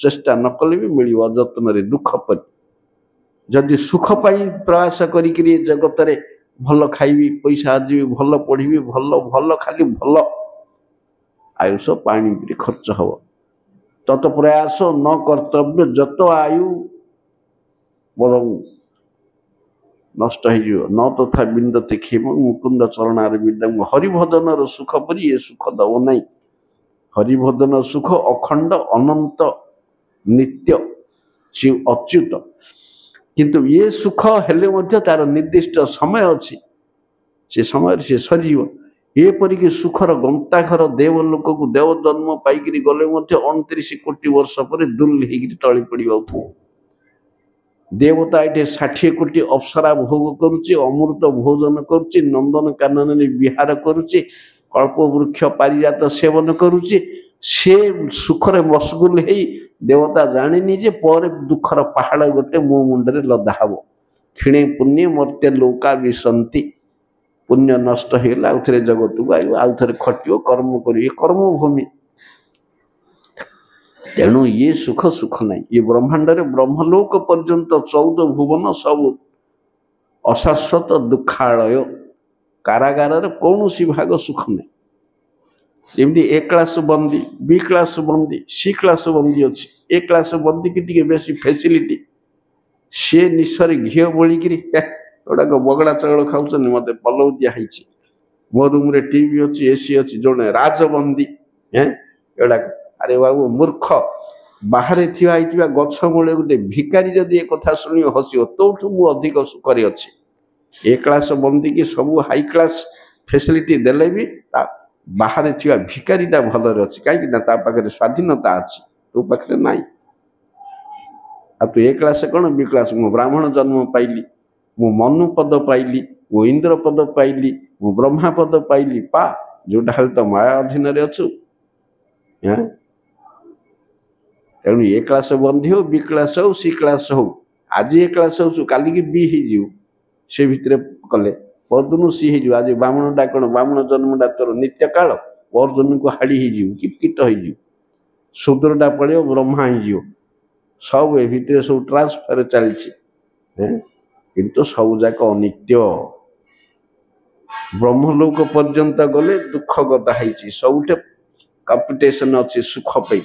चेष्टा न कले भी मिल अजत्न दुख पर जदि सुख पाई प्रयास करी जगत रे भल खाइबी पैसा आर्जिबी भल पढ़ी भल भल खाली भल आयुष पानी खर्च हम तत प्रयास न कर्तव्य जत आयु बर नष्ट हो न तथा बिंदते क्षेम मुकुंद चरणार विदम हरिभजन सुख परी ये सुख दब ना हरिभजन सुख अखंड अनंत नित्य अच्युत किंतु ये सुख हेले मध्य तार निर्दिष्ट समय अच्छी से समय से सरीव एपरिक सुखर गंताघर देवलोक को देव जन्म पाइक गले 29 कोटी वर्ष पर दुल टली पड़ा देवता ये 60 कोटी अप्सरा भोग करुच्चे अमृत भोजन करुच्चे नंदन कानन विहार करुच्चे कल्प वृक्ष पारिजात सेवन करुच्चे से सुखरे मशगुल हो देवता जानी जे पर दुखर पहाड़ गोटे मो मुंडे लदा हम क्षीणे पुण्य मर्त्य लौका विसंति पुण्य नष्ट होगा आउ थे जगत को आउ थे खटियो कर्म कर कर्मभूमि तेणु ये सुख सुख नहीं ये ब्रह्मांड ब्रह्मलोक पर्यंत 14 भुवन सब अशाश्वत दुखालय कारागार कौन सी भाग सुख नहीं जमी ए क्लास बंदी बी क्लास बंदी सी क्लास बंदी अच्छी ए क्लास बंदी की टी बेसी फैसिलिटी सी निशा घी बोलिक गोटाक बगड़ा चाउल खाऊँ मत पलौ दिखाई मो रूम रे टीवी अच्छी एसी अच्छी जो राजबंदी एगुड़ा अरे बाबू मूर्ख ବାହାରେ ଥିବା ହେଇଥିବା ଗଛ ମୂଳେ ଗୋଟେ ଭିକାରୀ ଯଦି ଏ କଥା ଶୁଣିବ ହସିବ, ତୋଠୁ ମୁଁ ଅଧିକ ସୁଖରେ ଅଛି। ଏ କ୍ଲାସ ବନ୍ଦିକି ସବୁ ହାଇ କ୍ଲାସ ଫେସିଲିଟି ଦେଲେ ବି ତା ବାହାରେ ଥିବା ଭିକାରୀଟା ଭଲରେ ଅଛି, କାହିଁକି ନା ତା ପାଖରେ ସ୍ୱାଧୀନତା ଅଛି, ତୋ ପାଖରେ ନାହିଁ। ଆଉ ତୁ ଏ କ୍ଲାସ କ'ଣ ବି କ୍ଲାସ? ମୁଁ ବ୍ରାହ୍ମଣ ଜନ୍ମ ପାଇଲି, ମୁଁ ମନୁ ପଦ ପାଇଲି, ମୁଁ ଇନ୍ଦ୍ର ପଦ ପାଇଲି, ମୁଁ ବ୍ରହ୍ମା ପଦ ପାଇଲି, ପା ଯୋଉଟା ହେଲେ ତ ମାୟା ଅଧୀନରେ ଅଛୁ। ତେଣୁ ଏ କ୍ଲାସ ବନ୍ଧି ହଉ, ବି କ୍ଲାସ ହଉ, ସି କ୍ଲାସ ହଉ, ଆଜି ଏ କ୍ଲାସ ହଉଛୁ କାଲିକି ବି ହେଇଯିବୁ। ସେ ଭିତରେ କଲେ ପରଦିନୁ ସି ହେଇଯିବ। ଆଜି ବ୍ରାହ୍ମଣଟା କ'ଣ, ବ୍ରାହ୍ମଣ ଜନ୍ମଟା ତୋର ନିତ୍ୟ କାଳ, ପରଦିନକୁ ହାଡ଼ି ହେଇଯିବୁ, କୀଟ ହେଇଯିବୁ। ଶୂଦ୍ରଟା ପଳେଇବ, ବ୍ରହ୍ମା ହେଇଯିବ। ସବୁ ଏ ଭିତରେ ସବୁ ଟ୍ରାନ୍ସଫର ଚାଲିଛି। କିନ୍ତୁ ସବୁ ଯାକ ଅନିତ୍ୟ। ବ୍ରହ୍ମଲୋକ ପର୍ଯ୍ୟନ୍ତ ଗଲେ ଦୁଃଖ ଗଦା ହେଇଛି, ସବୁଠି କମ୍ପିଟିସନ ଅଛି ସୁଖ ପାଇଁ,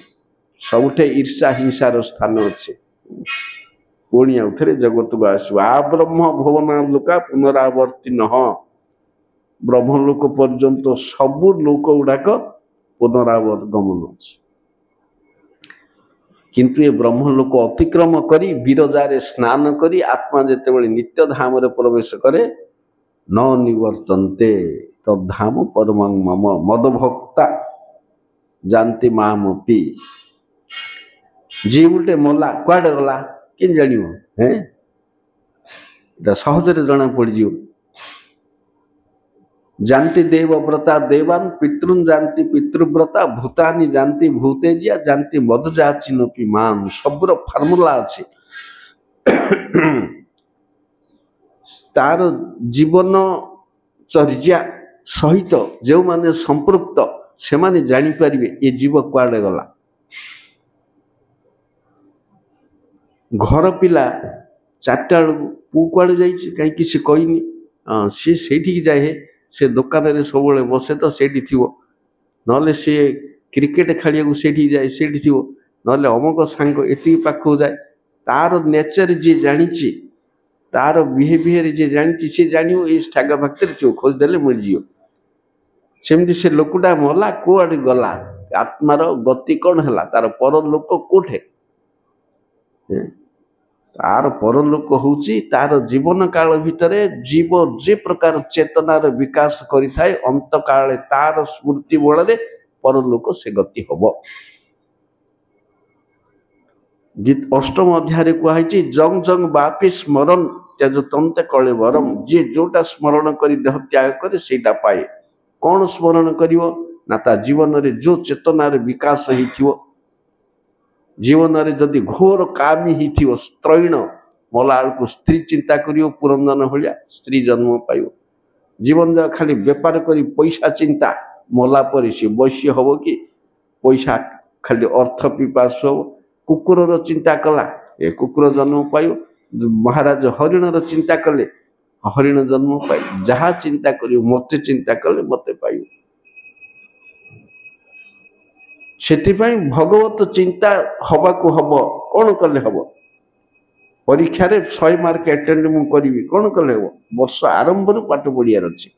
ସବୁଠି ଈର୍ଷା ହିଂସାର ସ୍ଥାନ ଅଛି। ପୁଣି ଆଉ ଥରେ ଜଗତକୁ ଆସିବ। ଆ ବ୍ରହ୍ମ ଭୁବନା ଲୋକା ପୁନରାବର୍ତ୍ତୀ ନହ। ବ୍ରହ୍ମଲୋକ ପର୍ଯ୍ୟନ୍ତ ସବୁ ଲୋକ ଗୁଡାକ ପୁନରାଗମନ ଅଛି। କିନ୍ତୁ ଏ ବ୍ରହ୍ମଲୋକ ଅତିକ୍ରମ କରି ବିରଜାରେ ସ୍ନାନ କରି ଆତ୍ମା ଯେତେବେଳେ ନିତ୍ୟ ଧାମରେ ପ୍ରବେଶ କରେ, ନ ନିବର୍ତ୍ତନ୍ତେ ତଦ୍ଧାମ ପରମଂ ମମ ମଦଭକ୍ତା ଜାନ୍ତି ମାମପି। ଯିଏ ଗୋଟେ ମଲା କୁଆଡ଼େ ଗଲା କେମିତି ଜାଣିବ? ଏଟା ସହଜରେ ଜଣା ପଡ଼ିଯିବ। ଜାନ୍ତି ଦେବବ୍ରତା ଦେବାନ, ପିତୃନ୍ ଜାନ୍ତି ପିତୃବ୍ରତା, ଭୂତାନି ଜାନ୍ତି ଭୂତେଜିଆ, ଜାନ୍ତି ମଦଯାଚିନୋପି ମାନ। ସବୁର ଫର୍ମୁଲା ଅଛି। ତାର ଜୀବନଚର୍ଯ୍ୟା ସହିତ ଯେଉଁମାନେ ସମ୍ପୃକ୍ତ ସେମାନେ ଜାଣିପାରିବେ ଏ ଜୀବ କୁଆଡ଼େ ଗଲା। ଘର ପିଲା 4ଟା ବେଳକୁ ପୁଅ କୁଆଡ଼େ ଯାଇଛି କାହିଁ କିଛି କହିନି, ସିଏ ସେଇଠିକି ଯାଏ, ସେ ଦୋକାନରେ ସବୁବେଳେ ବସେ ତ ସେଇଠି ଥିବ, ନହେଲେ ସିଏ କ୍ରିକେଟ ଖେଳିବାକୁ ସେଇଠିକି ଯାଏ ସେଇଠି ଥିବ, ନହେଲେ ଅମକ ସାଙ୍ଗ ଏତିକି ପାଖକୁ ଯାଏ। ତାର ନେଚର ଯିଏ ଜାଣିଛି, ତାର ବିହେଭିୟର ଯିଏ ଜାଣିଛି, ସିଏ ଜାଣିବ ଏଇ ଷ୍ଟାଗ ପାଖରେ ଥିବ, ଖୋଜିଦେଲେ ମିଳିଯିବ। ସେମିତି ସେ ଲୋକଟା ମଲା କୁଆଡ଼େ ଗଲା, ଆତ୍ମାର ଗତି କ'ଣ ହେଲା, ତାର ପରଲୋକ କୋଉଠେ? ତାର ପରଲୋକ ହେଉଛି ତାର ଜୀବନ କାଳ ଭିତରେ ଜୀବ ଯେ ପ୍ରକାର ଚେତନାର ବିକାଶ କରିଥାଏ, ଅନ୍ତକାଳେ ତାର ସ୍ମୃତି ବଳରେ ପରଲୋକ ସେ ଗତି ହବ। ଅଷ୍ଟମ ଅଧ୍ୟାୟରେ କୁହାଯାଇଛି ଜଙ୍ଗ ଜଙ୍ଗ ବାପି ସ୍ମରଣ ତ୍ୟାଜ ତନ୍ତେ କଳେ ବରମ। ଯିଏ ଯୋଉଟା ସ୍ମରଣ କରି ଦେହ ତ୍ୟାଗ କରେ ସେଇଟା ପାଏ। କ'ଣ ସ୍ମରଣ କରିବ ନା ତା ଜୀବନରେ ଯୋଉ ଚେତନାର ବିକାଶ ହେଇଥିବ, ଜୀବନରେ ଯଦି ଘୋର କାମୀ ହେଇଥିବ, ସ୍ତ୍ରୈଣ ମଲା ବେଳକୁ ସ୍ତ୍ରୀ ଚିନ୍ତା କରିବ, ପୁରନ୍ଦନ ଭଳିଆ ସ୍ତ୍ରୀ ଜନ୍ମ ପାଇବ। ଜୀବନ ଯାକ ଖାଲି ବେପାର କରି ପଇସା ଚିନ୍ତା, ମଲା ପରେ ସେ ବୈଶ୍ୟ ହବ କି ପଇସା ଖାଲି ଅର୍ଥ ପିପାସୁ ହବ। କୁକୁରର ଚିନ୍ତା କଲା, ଏ କୁକୁର ଜନ୍ମ ପାଇବ। ମହାରାଜ ହରିଣର ଚିନ୍ତା କଲେ, ହରିଣ ଜନ୍ମ ପାଇବ। ଯାହା ଚିନ୍ତା କରିବ, ମୋତେ ଚିନ୍ତା କଲେ ମୋତେ ପାଇବ। ସେଥିପାଇଁ ଭଗବତ ଚିନ୍ତା ହବାକୁ ହବ। କ'ଣ କଲେ ହବ? ପରୀକ୍ଷାରେ 100 ମାର୍କ ଆଟେଣ୍ଡ ମୁଁ କରିବି, କ'ଣ କଲେ ହବ? ବର୍ଷ ଆରମ୍ଭରୁ ପାଠ ପଢ଼ିବାର ଅଛି।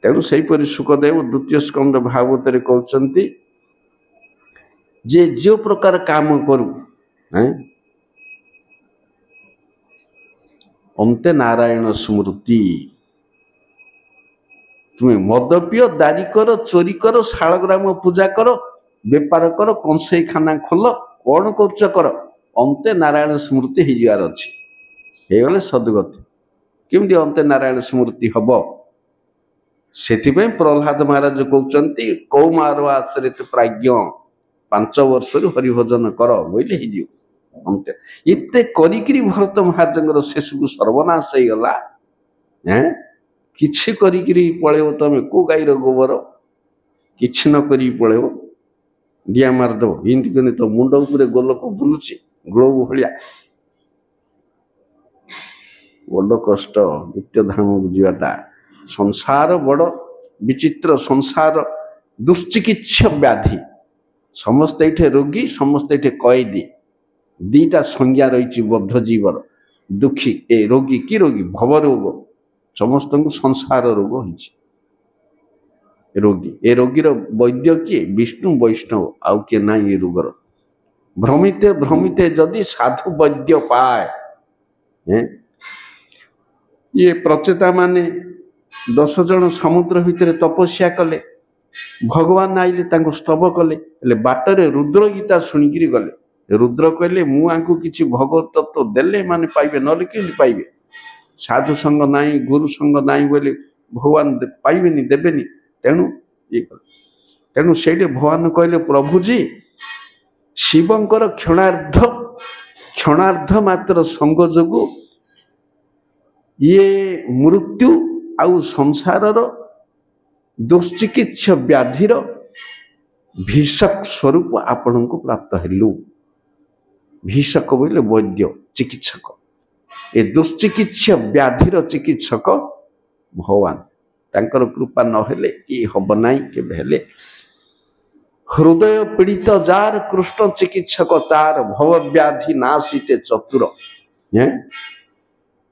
ତେଣୁ ସେହିପରି ଶୁକଦେବ 2ୟ ସ୍କନ୍ଧ ଭାଗବତରେ କହୁଛନ୍ତି ଯେ ଯେଉଁ ପ୍ରକାର କାମ କରୁ ଅନ୍ତେ ନାରାୟଣ ସ୍ମୃତି। ତୁମେ ମଦ ପିଅ, ଦାରି କର, ଚୋରି କର, ଶାଳଗ୍ରାମ ପୂଜା କର, ବେପାର କର, କଂସେଇଖାନା ଖୋଲ, କ'ଣ କରୁଛ କର, ଅନ୍ତେ ନାରାୟଣ ସ୍ମୃତି ହେଇଯିବାର ଅଛି। ହେଇଗଲେ ସଦ୍ଗତି। କେମିତି ଅନ୍ତେ ନାରାୟଣ ସ୍ମୃତି ହବ? ସେଥିପାଇଁ ପ୍ରହ୍ଲାଦ ମହାରାଜ କହୁଛନ୍ତି କୌମାର ଆଶ୍ରିତ ପ୍ରାଜ୍ଞ 5 ବର୍ଷରୁ ହରିଭଜନ କର ବୋଇଲେ ହେଇଯିବ। ଅନ୍ତେ ଏତେ କରିକିରି ଭରତ ମହାରାଜଙ୍କର ଶେଷକୁ ସର୍ବନାଶ ହେଇଗଲା। କିଛି କରିକିରି ପଳେଇବ ତମେ, କୋଉ ଗାଈର ଗୋବର, କିଛି ନ କରିକି ପଳେଇବ, ଡିଆ ମାରିଦେବ। ଏମିତି କରି ତ ମୁଣ୍ଡ ଉପରେ ଗୋଲକ ବୁଲୁଛି ଗ୍ଲୋବ ଭଳିଆ। ବଡ଼ କଷ୍ଟ ନିତ୍ୟ ଧାମକୁ ଯିବାଟା। ସଂସାର ବଡ଼ ବିଚିତ୍ର, ସଂସାର ଦୁଶ୍ଚିକିତ୍ସ ବ୍ୟାଧି। ସମସ୍ତେ ଏଇଠି ରୋଗୀ, ସମସ୍ତେ ଏଇଠି କଏଦୀ। 2ଟା ସଂଜ୍ଞା ରହିଛି ବଦ୍ଧ ଜୀବର। ଦୁଃଖୀ ଏ ରୋଗୀ, କି ରୋଗୀ? ଭବରୋଗ। ସମସ୍ତଙ୍କୁ ସଂସାର ରୋଗ ହେଇଛି। ରୋଗୀ। ଏ ରୋଗୀର ବୈଦ୍ୟ କିଏ? ବିଷ୍ଣୁ ବୈଷ୍ଣବ, ଆଉ କିଏ ନାହିଁ ଏ ରୋଗର। ଭ୍ରମିତେ ଭ୍ରମିତେ ଯଦି ସାଧୁ ବୈଦ୍ୟ ପାଏ। ଇଏ ପ୍ରଚେତା ମାନେ 10 ଜଣ ସମୁଦ୍ର ଭିତରେ ତପସ୍ୟା କଲେ, ଭଗବାନ ଆଇଲେ ତାଙ୍କୁ ସ୍ତବ କଲେ, ହେଲେ ବାଟରେ ରୁଦ୍ର ଗୀତା ଶୁଣିକିରି ଗଲେ। ରୁଦ୍ର କହିଲେ ମୁଁ ଆଙ୍କୁ କିଛି ଭଗବତ ତତ୍ତ୍ୱ ଦେଲେ ମାନେ ପାଇବେ, ନହେଲେ କେମିତି ପାଇବେ? ସାଧୁ ସଙ୍ଗ ନାହିଁ, ଗୁରୁ ସଙ୍ଗ ନାହିଁ ବୋଲି ଭଗବାନ ପାଇବେନି, ଦେବେନି। ତେଣୁ ଇଏ କଲେ। ତେଣୁ ସେଇଠି ଭଗବାନ କହିଲେ ପ୍ରଭୁଜୀ ଶିବଙ୍କର କ୍ଷଣାର୍ଦ୍ଧ ମାତ୍ର ସଙ୍ଗ ଯୋଗୁ ଇଏ ମୃତ୍ୟୁ ଆଉ ସଂସାରର ଦୁଶ୍ଚିକିତ୍ସା ବ୍ୟାଧିର ଭୀଷକ ସ୍ୱରୂପ ଆପଣଙ୍କୁ ପ୍ରାପ୍ତ ହେଲୁ। ଭୀଷକ ବୋଇଲେ ବୈଦ୍ୟ, ଚିକିତ୍ସକ। ଏ ଦୁଶ୍ଚିକିତ୍ସା ବ୍ୟାଧିର ଚିକିତ୍ସକ ଭଗବାନ। ତାଙ୍କର କୃପା ନହେଲେ ଇଏ ହବ ନାହିଁ କେବେ ହେଲେ। ହୃଦୟ ପୀଡ଼ିତ ଯାର କୃଷ୍ଣ ଚିକିତ୍ସକ ତାର, ଭବ ବ୍ୟାଧି ନାଶିତେ ଚତୁର।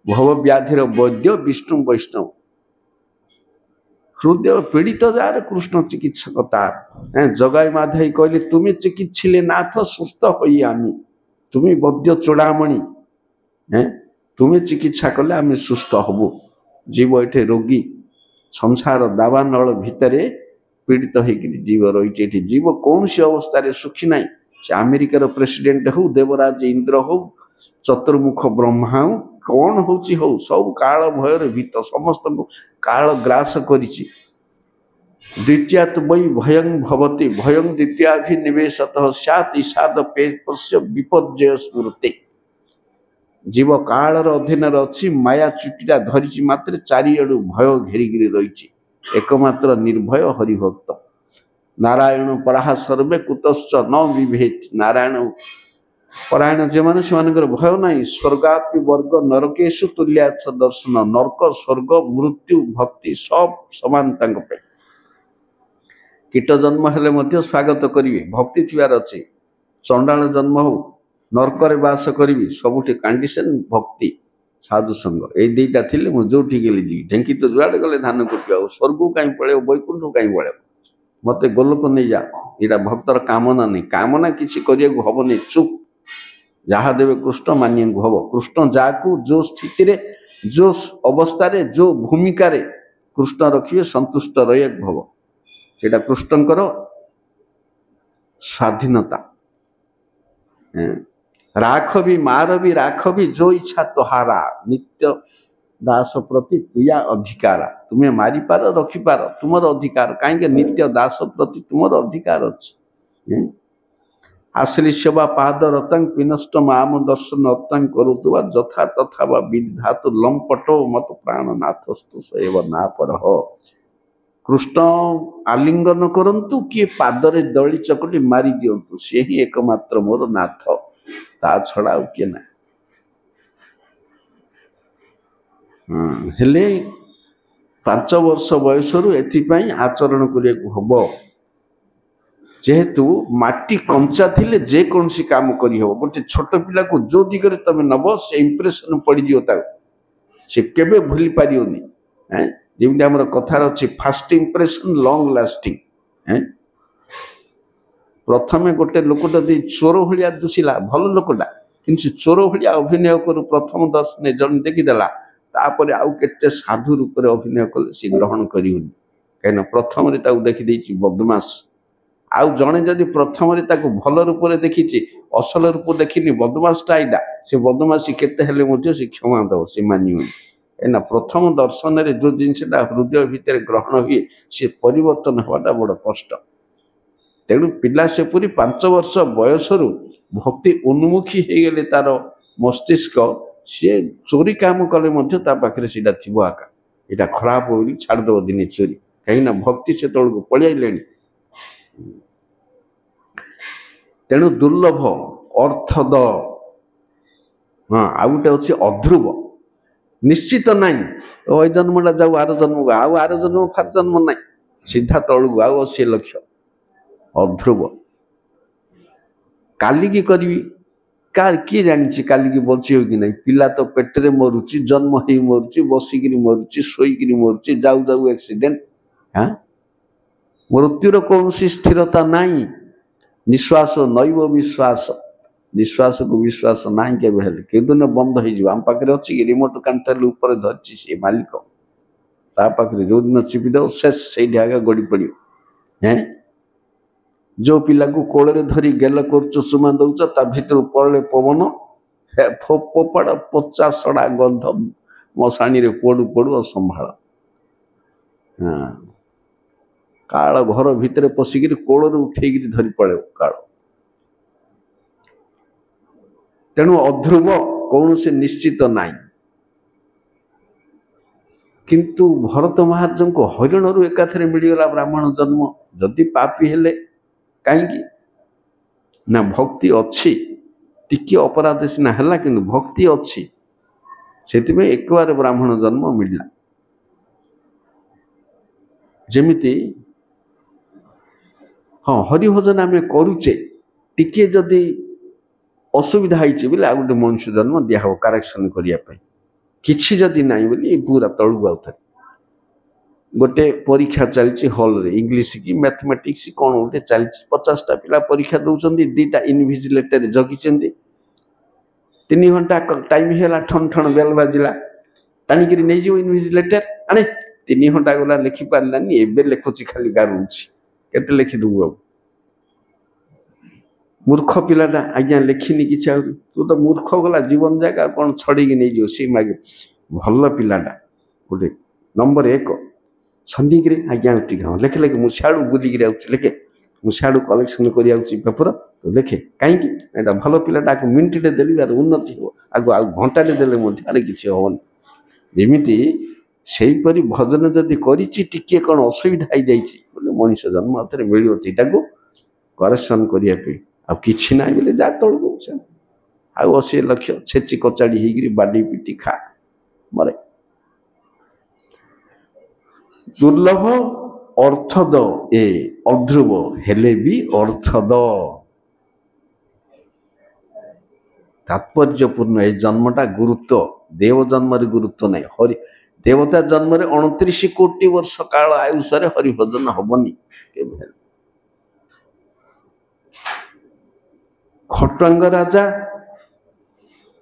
ଭବ ବ୍ୟାଧିର ବୈଦ୍ୟ ବିଷ୍ଣୁ ବୈଷ୍ଣବ। ହୃଦୟ ପୀଡ଼ିତ ଯାର କୃଷ୍ଣ ଚିକିତ୍ସକ ତାର। ଜଗାଇ ମାଧାଇ କହିଲେ তুমি চিকিৎসিলে নাথ সুস্থ হই আমি, তুমি বৈদ্য চূড়ামণি। তুমি চিকিৎসা কলে আমি সুস্থ হব। জীব এঠে রোগী, সংসার দাবানଳ ভিতরে পীড়িত হয়েকি জীব রয়েছে। এটি জীব কৌশি অবস্থায় সুখী নাই। সে আমেরিকার প্রেসিডেন্ট হও, দেবরাজ ইন্দ্র হও, চতুর্মুখ ব্রহ্মা হও, কଣ হଉଛି ହଉ, ସବୁ କାଳ ଭୟରେ ଭୀତ, ସମସ୍ତଙ୍କୁ କାଳ ଗ୍ରାସ କରିଛି। ଦ୍ୱିତୀୟାତ ବୈ ଭୟଂ ଭବତି, ଭୟଂ ଦ୍ୱିତୀୟାଭିନିବେଶତଃ ସ୍ୟାତ୍ ଇଷାଦ ପେପସ୍ୟ ବିପର୍ଯ୍ୟୟ ସ୍ମୃତି। ଜୀବ କାଳର ଅଧୀନରେ ଅଛି, ମାୟା ଚୁଟିଟା ଧରିଛି ମାତ୍ରେ ଚାରିଆଡୁ ଭୟ ଘେରିକିରି ରହିଛି। ଏକମାତ୍ର ନିର୍ଭୟ ହରିଭକ୍ତ। ନାରାୟଣ ପରାହା ସର୍ବେ କୁତଶ୍ଚ ନ ବିଭେତି। ନାରାୟଣ ପରାୟଣ ଯେଉଁମାନେ ସେମାନଙ୍କର ଭୟ ନାହିଁ। ସ୍ୱର୍ଗାପି ବର୍ଗ ନରକେଶୁ ତୁଲ୍ୟାଥ ଦର୍ଶନ। ନର୍କ ସ୍ୱର୍ଗ ମୃତ୍ୟୁ ଭକ୍ତି ସବ ସମାନ ତାଙ୍କ ପାଇଁ। କୀଟ ଜନ୍ମ ହେଲେ ମଧ୍ୟ ସ୍ୱାଗତ କରିବେ, ଭକ୍ତି ଥିବାର ଅଛି। ଚଣ୍ଡାଳ ଜନ୍ମ ହଉ, ନର୍କରେ ବାସ କରିବି, ସବୁଠି କଣ୍ଡିସନ ଭକ୍ତି ସାଧୁ ସଙ୍ଗ। ଏଇ ଦୁଇଟା ଥିଲେ ମୁଁ ଯୋଉଠି ଗଲେ ଯିବି। ଢେଙ୍କି ତ ଯୁଆଡ଼େ ଗଲେ ଧାନ କୁଟିବ, ଆଉ ସ୍ୱର୍ଗକୁ କାହିଁ ପଳେଇବ, ବୈକୁଣ୍ଠକୁ କାହିଁ ପଳେଇବ? ମତେ ଗୋଲକ ନେଇଯା। ଏଇଟା ଭକ୍ତର କାମନା ନାହିଁ। କାମନା କିଛି କରିବାକୁ ହବନି, ଚୁପ୍। ଯାହା ଦେବେ କୃଷ୍ଣ ମାନିବାକୁ ହବ। କୃଷ୍ଣ ଯାହାକୁ ଯୋଉ ସ୍ଥିତିରେ, ଯୋଉ ଅବସ୍ଥାରେ, ଯୋଉ ଭୂମିକାରେ କୃଷ୍ଣ ରଖିବେ ସନ୍ତୁଷ୍ଟ ରହିବାକୁ ହବ। ସେଇଟା କୃଷ୍ଣଙ୍କର ସ୍ୱାଧୀନତା। ରାଖବି ମାରବି ରାଖବି ଯୋ ଇଚ୍ଛା ତୋହାରା, ନିତ୍ୟ ଦାସ ପ୍ରତି ତୁୟା ଅଧିକାର। ତୁମେ ମାରିପାର, ରଖିପାର, ତୁମର ଅଧିକାର। କାହିଁକି? ନିତ୍ୟ ଦାସ ପ୍ରତି ତୁମର ଅଧିକାର ଅଛି। ଆଶ୍ଳିଷ୍ୟ ବା ପାଦ ରତାଂ ପିନଷ୍ଟ ମାମ ଦର୍ଶନ ଅତାଂ କରୁଥିବା ଯଥା ତଥା ବା ବିଧାତୁ ଲମ୍ପଟ ମତ ପ୍ରାଣନାଥସ୍ତୁ ସଏବ ନା ପରହ। କୃଷ୍ଣ ଆଲିଙ୍ଗନ କରନ୍ତୁ, କିଏ ପାଦରେ ଦଳି ଚକଟି ମାରି ଦିଅନ୍ତୁ, ସେ ହିଁ ଏକମାତ୍ର ମୋର ନାଥ, ତା ଛଡ଼ା ଆଉ କିଏ ନାହିଁ। ହେଲେ 5 ବର୍ଷ ବୟସରୁ ଏଥିପାଇଁ ଆଚରଣ କରିବାକୁ ହବ। ଯେହେତୁ ମାଟି କଞ୍ଚା ଥିଲେ ଯେକୌଣସି କାମ କରିହେବ। ଗୋଟେ ଛୋଟ ପିଲାକୁ ଯୋଉ ଦିଗରେ ତମେ ନବ ସେ ଇମ୍ପ୍ରେସନ ପଡ଼ିଯିବ, ତାକୁ ସେ କେବେ ଭୁଲି ପାରିବନି। ଯେମିତି ଆମର କଥାରେ ଅଛି, ଫାଷ୍ଟ ଇମ୍ପ୍ରେସନ ଲଙ୍ଗ ଲାଷ୍ଟିଂ। ପ୍ରଥମେ ଗୋଟେ ଲୋକଟା ଯଦି ଚୋର ଭଳିଆ ଦୁସିଲା, ଭଲ ଲୋକଟା, କିନ୍ତୁ ସେ ଚୋର ଭଳିଆ ଅଭିନୟ କରୁ, ପ୍ରଥମ ଦର୍ଶନରେ ଜଣେ ଦେଖିଦେଲା, ତାପରେ ଆଉ କେତେ ସାଧୁ ରୂପରେ ଅଭିନୟ କଲେ ସେ ଗ୍ରହଣ କରିବନି। କାହିଁକିନା ପ୍ରଥମରେ ତାକୁ ଦେଖିଦେଇଛି ବଦମାସ। ଆଉ ଜଣେ ଯଦି ପ୍ରଥମରେ ତାକୁ ଭଲ ରୂପରେ ଦେଖିଛି, ଅସଲ ରୂପ ଦେଖିନି, ବଦମାସଟା ଏଇଟା, ସେ ବଦମାସୀ କେତେ ହେଲେ ମଧ୍ୟ ସେ କ୍ଷମା ଦେବ, ସେ ମାନିବନି। କାହିଁକିନା ପ୍ରଥମ ଦର୍ଶନରେ ଯୋଉ ଜିନିଷଟା ହୃଦୟ ଭିତରେ ଗ୍ରହଣ ହୁଏ, ସେ ପରିବର୍ତ୍ତନ ହେବାଟା ବଡ଼ କଷ୍ଟ। ତେଣୁ ପିଲା ସେପରି 5 ବର୍ଷ ବୟସରୁ ଭକ୍ତି ଉନ୍ମୁଖୀ ହେଇଗଲେ ତାର ମସ୍ତିଷ୍କ, ସିଏ ଚୋରି କାମ କଲେ ମଧ୍ୟ ତା ପାଖରେ ସେଇଟା ଥିବ ଆକା। ଏଇଟା ଖରାପ ବୋଲି ଛାଡ଼ିଦେବ ଦିନେ ଚୋରି, କାହିଁକିନା ଭକ୍ତି ସେତେବେଳକୁ ପଳେଇ ଆଇଲେଣି। ତେଣୁ ଦୁର୍ଲଭ ଅର୍ଥଦ। ଆଉ ଗୋଟେ ଅଛି ଅଧ୍ରୁବ, ନିଶ୍ଚିତ ନାହିଁ। ଏ ଜନ୍ମଟା ଯାଉ, ଆର ଜନ୍ମକୁ, ଆଉ ଆର ଜନ୍ମ ଫାର ଜନ୍ମ ନାହିଁ, ସିଧା ତଳକୁ ଆଉ 80 ଲକ୍ଷ। ଅଧ୍ରୁବ। କାଲିକି କରିବି, କିଏ ଜାଣିଛି କାଲିକି ବଞ୍ଚିବ କି ନାହିଁ? ପିଲା ତ ପେଟରେ ମରୁଛି, ଜନ୍ମ ହେଇ ମରୁଛି, ବସିକିରି ମରୁଛି, ଶୋଇକିରି ମରୁଛି, ଯାଉ ଯାଉ ଆକ୍ସିଡେଣ୍ଟ। मृत्युर कौन स्थिरता नाई निश्वास नैव विश्वास निश्वास को विश्वास ना के दिन बंद हो आम पाखे अच्छी रिमोट कंट्रोल ऊपर धरती सी मालिक ता पाखे जो दिन चिपिद शेष से आगे गड़ी पड़ो हैं जो पिला को कोल धरी गेल कर सुमा दौच ता भीतर पड़े पवन फोपड़ पचा सड़ा गंध मशाणी रे पड़ू पड़ू संभाल हाँ काल घर भितर पशिक कोल उठे धरी पड़े काल तेणु अध्रुव कौन से निश्चित नाई किंतु भरत महाराज को हरिण रु एकाथरे मिलगला ब्राह्मण जन्म जदि पापी हेले कहीं ना भक्ति अच्छी टिके अपराध सीना है कि भक्ति अच्छी से एक बार ब्राह्मण जन्म मिलला जमिति हाँ हरिभजन आम करुचे टिके जदि असुविधा होती बोले आ गए मनुष्य जन्म दिहब करेक्शन करने किसी जदि ना बोली पूरा तलू आउ गोटे परीक्षा चलती हल रे इंग्लिश की मैथमेटिक्स कौन गोटे चलती 50टा पिला परीक्षा दौरान दीटा इनविजिलेटर जगी 3 घंटा टाइम है ठन ठन बेल बाजिला टाणिक नहीं जाओ इनविजिलेटर आने 3 घंटा गला लिखि पारानी एवं लिखुची खाली गारुची केते लिखिदेबू बाबू मूर्ख पिलाटा आज्ञा लिखिनी कि तू तो मूर्ख गला जीवन जगह कौन छड़ेक नहीं जाओ सी मागे भल पिलाटा गोटे नंबर 1 छंदीक आज्ञा उठी हाँ लेखे लेखे मुझे बुलिक लेखे मुझे कलेक्शन कर तो लेखे कहीं भल पिलाटा मिनिटे देली उन्नति हो आगे आ घंटाटे देले किसी हेनी जमीती सेहीपरि भजन जदि करिके कौन असुविधा हो जाए मनुष्य जन्म हाथ में मिलो यहाँ को करेक्शन करने आ कि ना बोले जा तौक आउ 80 लक्ष छेची कचाड़ी होगी बाड़ी पिटी खा मरे दुर्लभ अर्थद ए अध्रुव हेले भी अर्थद तात्पर्यपूर्ण ए जन्मटा गुरुत्व देव जन्म गुरुत्व नहीं हरि देवता जन्म 29 कोटी वर्ष काल आयुष हरिभजन हबनी खट्वांग राजा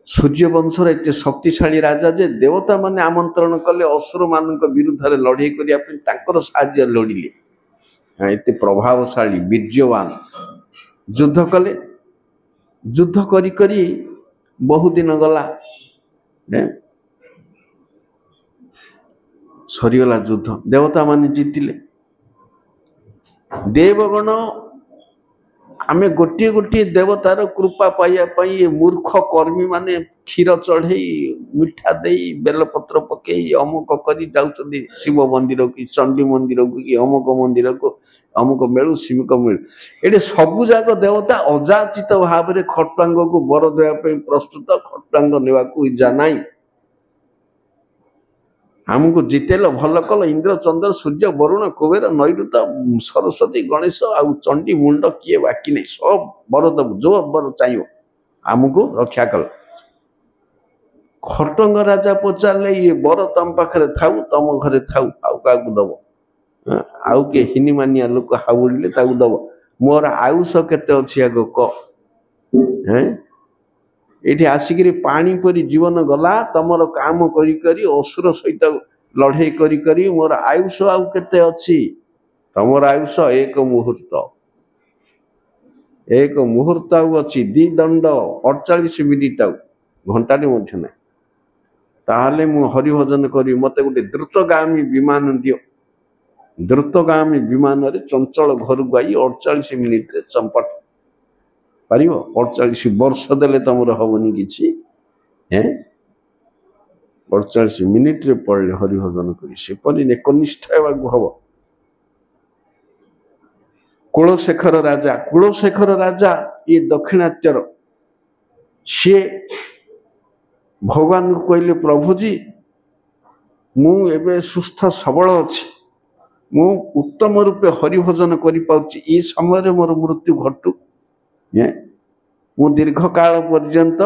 सूर्यवंशर एत शक्तिशाली राजा जे देवता माने आमंत्रण कले असुर मान विरुद्ध लड़े करने साहाय्य लड़िले एत प्रभावशाली वीर्यवान युद्ध कले युद्ध करी करी बहु दिन गला सरीगला युद्ध देवता माने जीतिले देवगण आमे गोटे गोटे देवतार कृपा पाइबाई मूर्ख कर्मी माने क्षीर चढ़े मिठा दे बेलपत्र पकई अमुक करी जाउछन्ती शिव मंदिर की चंडी मंदिर को कि अमुक मंदिर को अमुक मेलु शिविक मिलू ये सबु जाक देवता अजाचित भाव में खट्वांग को बर देवाई प्रस्तुत खट्वांग नेवा इजा नाई आमको जितेल भल कल इंद्र चंद्र सूर्य वरुण कुबेर नैऋत सरस्वती गणेश आउ चंडी मुंड किए बाकी नहीं सब बर दबु जो बर चाहिए आमको रक्षा कल खट्वांग राजा पचारे ये बर तम पाखे थाऊ तम घरे थाऊ आउ क्या दब आउ किए हिनीमानिया लोक हाउड़े दब मोर आयुष केते अच्छी आग कह ये आसिक पानी परी जीवन गला तमर काम करी करी असुर सहित लड़े करी करी मोर आयुष आउ केते अच्छी तमर आयुष एक मुहूर्त आउ अच्छी 2 दंड 48 मिनिट आउ घंटाटे मध्य ना ताहले मु हरिभजन करी मते गोटे द्रुतगामी विमान दियो द्रुतगामी विमान रे चंचल घर गई 48 मिनिट चंपट पार 48 वर्ष देले तुम हबनी कि 48 मिनिट रे पढ़ले हरिभजन करी सेपरी एकनिष्ठ हम कुलशेखर राजा ये दक्षिणात्यर सी भगवान को कहले प्रभुजी मुझे सुस्थ सबल अच्छी मु उत्तम रूपे हरिभजन कर समय मोर मृत्यु घटू मु दीर्घ काल पर्यंत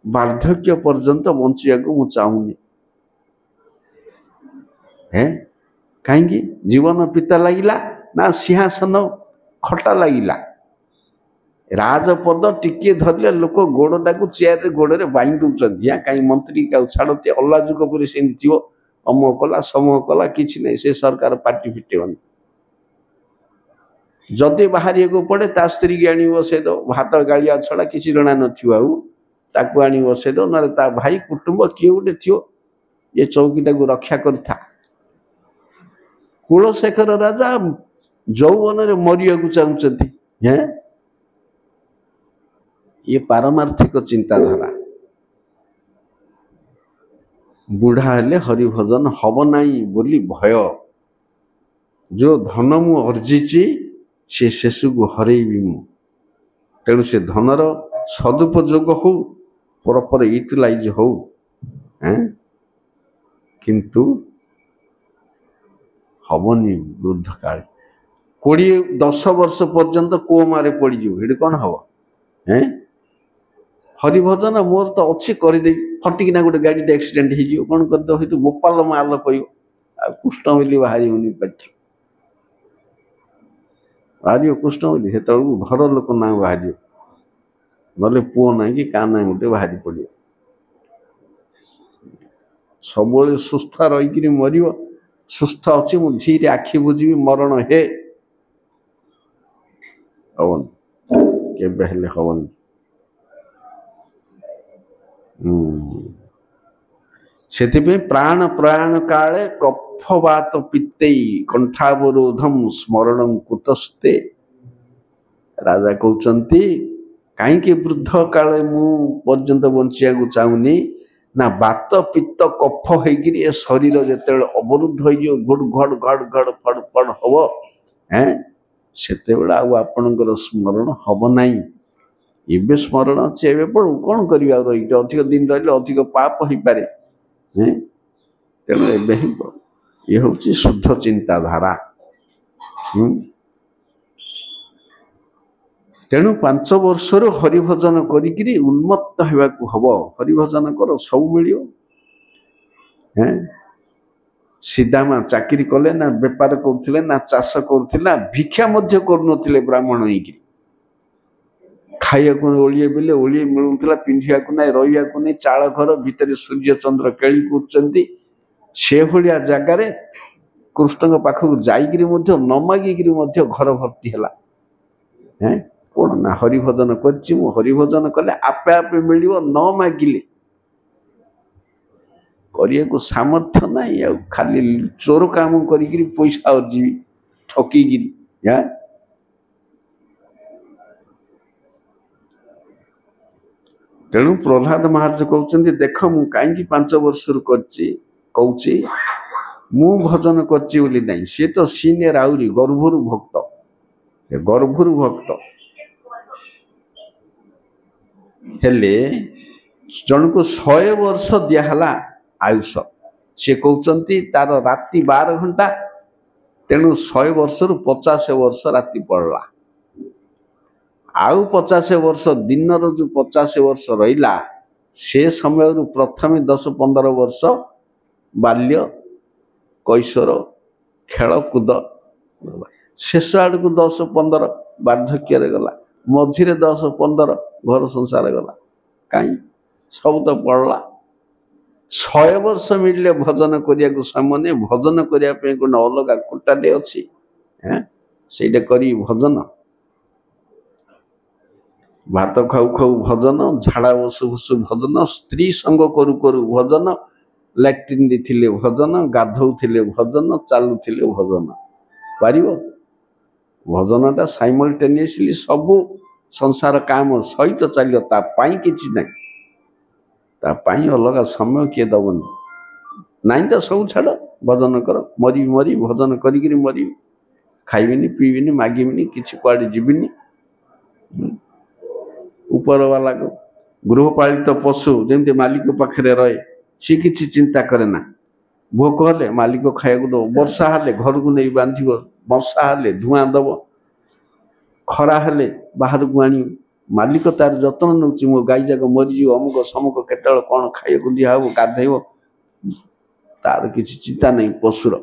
वार्धक्य पर्यंत बंचिया को चाहूनी कहीं जीवन पिता लगिला ନା ସିଂହାସନ ଖଟା ଲାଗିଲା। ରାଜପଦ ଟିକିଏ ଧରିଲେ ଲୋକ ଗୋଡ଼ଟାକୁ ଚେୟାରରେ ଗୋଡ଼ରେ ବାନ୍ଧି ଦେଉଛନ୍ତି। କାହିଁ ମନ୍ତ୍ରୀ କାଉ ଛାଡ଼ନ୍ତି, ଅଲ୍ଲା ଯୁଗ ପରେ ସେମିତି ଥିବ, ଅମକ କଲା ସମକ କଲା, କିଛି ନାହିଁ, ସେ ସରକାର ପାଟି ଫିଟେଇବନି। ଯଦି ବାହାରିବାକୁ ପଡ଼େ ତା ସ୍ତ୍ରୀକି ଆଣି ବସେଇଦେବ, ଭାତ ଗାଳିଆ ଛଡ଼ା କିଛି ଜଣା ନଥିବ, ଆଉ ତାକୁ ଆଣି ବସେଇଦେବ, ନହେଲେ ତା ଭାଇ କୁଟୁମ୍ବ କିଏ ଗୋଟେ ଥିବ ଏ ଚୌକିଟାକୁ ରକ୍ଷା କରିଥା। କୁଳଶେଖର ରାଜା ଯୌବନରେ ମରିବାକୁ ଚାହୁଁଛନ୍ତି। ये पारमार्थिक चिंताधारा। बुढ़ा हेले हरिभजन हब नाई बोली भय, जो धन मु अर्जिची से शेषु को हरेबी मु। तेणु से धनर सदुपयोग हो, प्रॉपर यूटिलाइज हो, किंतु हबनी वृद्ध काल 20-10 वर्ष पर्यंत कोमारे पड़ जाए कौन हम हरिभजन मोर तो अच्छी करदे फटिकिना गोटे गाड़ी एक्सीडेंट हो कौन करदे गोपाल माल कह कृष्ण बोली बाहरी होनी पार्टी बाहर कृष्ण बोली से घर लोक ना बाहर ना पुओ ना कि का ना गोटे बाहरी पड़ो सब सुस्थ रहीकि मर सुस्थ अच्छी मु धीरे आखि बुझी मरण हे हवन के हवन। से प्राण प्रयाण काले कफवात पित्ते कंठावरोधम स्मरण कुतस्ते। राजा कहते कहीं वृद्ध काले मु पर्यंत बंचिया चाहूनी ना बात पित्त कफ होगी शरीर जिते अवरुद्ध हो घुड़ घड़ घड़ घड़ फड़ फड़ हम से आपणकर स्मरण हम नाई। एवं स्मरण अच्छे एवं पढ़ू कौन कर अधिक दिन रही अधिक पाप हो पारे। तेणु ये हूँ शुद्ध चिंताधारा। तेणु 5 वर्षर हरिभजन करी उन्मत्त होगाकू हम। हरिभजन कर सब मिल सीधामा चाकरी कले ना बेपार करते ना चाष करते ना भिक्षा करुले ब्राह्मण हो खाया ओलिए बेले ओलिए मिलूला पिंधा ना रहा नहीं चाल घर भितर सूर्य चंद्र केली से भाया जगार कृष्ण पाखक जाकर न मागिक घर भर्ती है कौन ना हरिभजन हरिभजन कले आपे आपे मिल न मागिले करने को सामर्थ्य ना खाली चोर काम कर पैसा अर्जी ठकिकी तेणु प्रहलाद महाराज कहते देख मु कहीं 5 वर्ष कौची मु भजन करची नहीं सी तो सीनियर आहरी गर्भरु भक्त हेले जन को 100 वर्ष दिहला आयुष सी कहते तार राति 12 घंटा तेणु 100 वर्ष रु 50 वर्ष राति पड़ला आउ 50 वर्ष दिन जो 50 वर्ष रहा से समय प्रथम 10-15 वर्ष बाल्य कैशोर खेलकूद शेष आड़ को 10-15 वार्धक्य गला मझिरे 10-15 घर संसार गला कहीं सब तो पड़ला 100 वर्ष मिले भजन करने को समय भजन करने गोटे अलग कोटाटे अच्छी से भजन भात खाऊ खाऊ भजन झाड़ा बसु बसु भजन स्त्री संग करू करू भजन लैट्रिन थे भजन गाधौले भजन चलुले भजन पार भजनटा साइमल्टेनियसली सबू संसार काम सहित चलो तापाई किसी ना तापाई अलग समय किए दबन नाई तो सब छाड़ भजन कर मरी मरी भजन करी मरी खाइबिनी पीबिनी मागिबिनी किसी कुआड़े जीविनी ऊपर वाला को गृहपालित पशु जमी मालिक पाखे रहे सी किसी चिंता करे ना भोक हेले मालिक खाया दब वर्षा हेले घर को नहीं बांध मशा हेले धूआं दब खरा हेले बाहर को आनी मालिक तार जत्न नौ मो गाई जाक मरीज अमुक समुक केत कौन खाया दिहब गाधेब तार किसी चिंता नहीं पशुर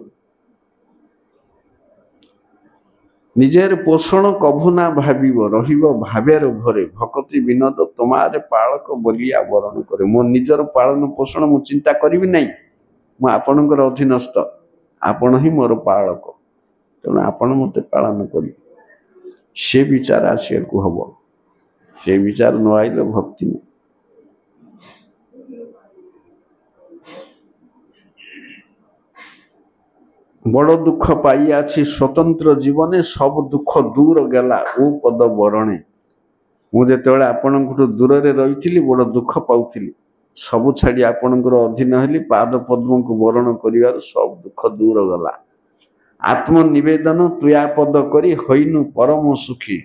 ନିଜର ପୋଷଣ କଭୁ ନା ଭାବିବ ରହିବ ଭାବ୍ୟାର ଭରେ ଭକତି ବିନୋଦ ତମାରେ ପାଳକ ବୋଲି ଆବରଣ କରେ। ମୋ ନିଜର ପାଳନ ପୋଷଣ ମୁଁ ଚିନ୍ତା କରିବି ନାହିଁ, ମୁଁ ଆପଣଙ୍କର ଅଧୀନସ୍ଥ, ଆପଣ ହିଁ ମୋର ପାଳକ, ତେଣୁ ଆପଣ ମୋତେ ପାଳନ କରିବେ। ସେ ବିଚାର ଆସିବାକୁ ହବ। ସେ ବିଚାର ନ ଆଇଲେ ଭକ୍ତି ନାହିଁ। ବଡ଼ ଦୁଃଖ ପାଇଆଛି ସ୍ୱତନ୍ତ୍ର ଜୀବନେ ସବୁ ଦୁଃଖ ଦୂର ଗଲା ଓ ପଦ ବରଣେ। ମୁଁ ଯେତେବେଳେ ଆପଣଙ୍କଠୁ ଦୂରରେ ରହିଥିଲି ବଡ଼ ଦୁଃଖ ପାଉଥିଲି, ସବୁ ଛାଡ଼ି ଆପଣଙ୍କର ଅଧୀନ ହେଲି, ପାଦ ପଦ୍ମଙ୍କୁ ବରଣ କରିବାରୁ ସବୁ ଦୁଃଖ ଦୂର ଗଲା। ଆତ୍ମନିବେଦନ ତୁୟା ପଦ କରି ହୋଇନୁ ପରମ ସୁଖୀ।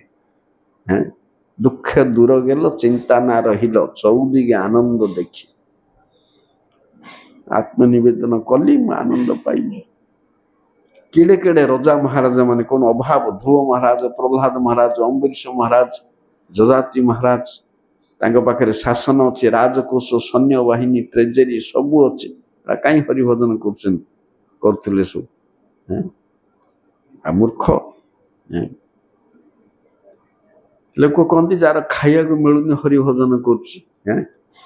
ଦୁଃଖ ଦୂର ଗେଲ ଚିନ୍ତା ନା ରହିଲ ଚଉଦିಗೆ ଆନନ୍ଦ ଦେଖି। ଆତ୍ମନିବେଦନ କଲି, ମୁଁ ଆନନ୍ଦ ପାଇଲି। କେଡ଼େ କେଡ଼େ ରଜା ମହାରାଜା ମାନେ କ'ଣ ଅଭାବ, ଧ୍ରୁବ ମହାରାଜ, ପ୍ରହ୍ଲାଦ ମହାରାଜ, ଅମ୍ବରୀଶ ମହାରାଜ, ଯଯାତି ମହାରାଜ, ତାଙ୍କ ପାଖରେ ଶାସନ ଅଛି, ରାଜକୋଷ, ସୈନ୍ୟବାହିନୀ, ଟ୍ରେଜେରୀ ସବୁ ଅଛି, କାହିଁ ହରିଭଜନ କରୁଛନ୍ତି, କରୁଥିଲେ ସବୁ। ମୂର୍ଖ ଲୋକ କହନ୍ତି ଯାହାର ଖାଇବାକୁ ମିଳୁନି ହରିଭଜନ କରୁଛି।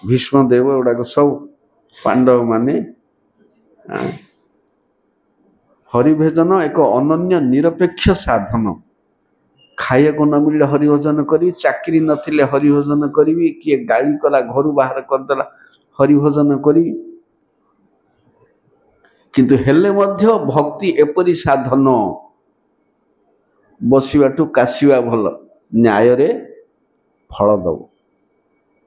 ଭୀଷ୍ମ ଦେବ ଏଗୁଡ଼ାକ ସବୁ ପାଣ୍ଡବ ମାନେ। ହରିଭଜନ ଏକ ଅନନ୍ୟ ନିରପେକ୍ଷ ସାଧନ। ଖାଇବାକୁ ନ ମିଳିଲେ ହରିଭଜନ କରିବି, ଚାକିରି ନଥିଲେ ହରିଭଜନ କରିବି, କିଏ ଗାଳି କଲା ଘରୁ ବାହାର କରିଦେଲା ହରିଭଜନ କରିବି। କିନ୍ତୁ ହେଲେ ମଧ୍ୟ ଭକ୍ତି ଏପରି ସାଧନ, ବସିବାଠୁ କାଶିବା ଭଲ, ନ୍ୟାୟରେ ଫଳ ଦବ।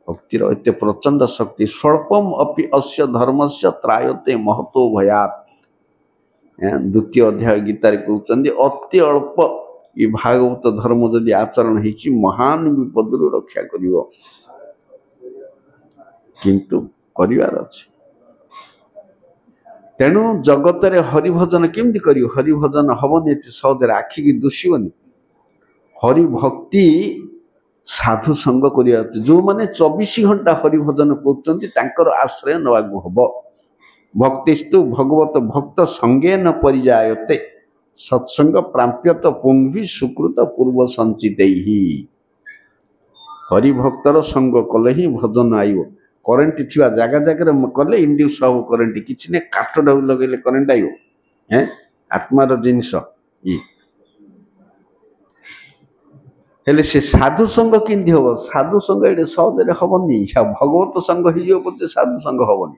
ଭକ୍ତିର ଏତେ ପ୍ରଚଣ୍ଡ ଶକ୍ତି। ସ୍ୱଳ୍ପମ୍ ଅପି ଅସ୍ୟ ଧର୍ମସ୍ୟ ତ୍ରାୟତେ ମହତୋ ଭୟାତ୍। ଦ୍ୱିତୀୟ ଅଧ୍ୟାୟ ଗୀତାରେ କହୁଛନ୍ତି ଅତି ଅଳ୍ପ ଏ ଭାଗବତ ଧର୍ମ ଯଦି ଆଚରଣ ହେଇଛି ମହାନ ବିପଦରୁ ରକ୍ଷା କରିବ, କିନ୍ତୁ କରିବାର ଅଛି। ତେଣୁ ଜଗତରେ ହରିଭଜନ କେମିତି କରିବ? ହରିଭଜନ ହବନି ଏତେ ସହଜରେ, ଆଖିକି ଦୁଷିବନି। ହରିଭକ୍ତି ସାଧୁ ସଙ୍ଗ କରିବା ଅଛି। ଯେଉଁମାନେ 24 ଘଣ୍ଟା ହରିଭଜନ କରୁଛନ୍ତି ତାଙ୍କର ଆଶ୍ରୟ ନେବାକୁ ହବ। ଭକ୍ତିସ୍ତୁ ଭଗବତ ଭକ୍ତ ସଙ୍ଗେନ ପରିଜାୟତେ ସତ୍ସଙ୍ଗ ପ୍ରାପ୍ୟତ ପୁଙ୍ଭି ସୁକୃତ ପୂର୍ବ ସଞ୍ଚିତୈ। ହରିଭକ୍ତର ସଙ୍ଗ କଲେ ହିଁ ଭଜନ ଆଇବ। କରେଣ୍ଟ ଥିବା ଜାଗା ଜାଗାରେ କଲେ ଇଣ୍ଡ୍ୟୁସ୍ ହବ କରେଣ୍ଟ, କିଛି ନାହିଁ। କାଠଟାକୁ ଲଗେଇଲେ କରେଣ୍ଟ ଆଇବ? ଆତ୍ମାର ଜିନିଷ ଇଏ। ହେଲେ ସେ ସାଧୁ ସଙ୍ଗ କେମିତି ହବ? ସାଧୁ ସଙ୍ଗ ଏଠି ସହଜରେ ହବନି। ଭଗବତ ସଙ୍ଗ ହେଇଯିବ ପଛେ ସାଧୁ ସଙ୍ଗ ହବନି।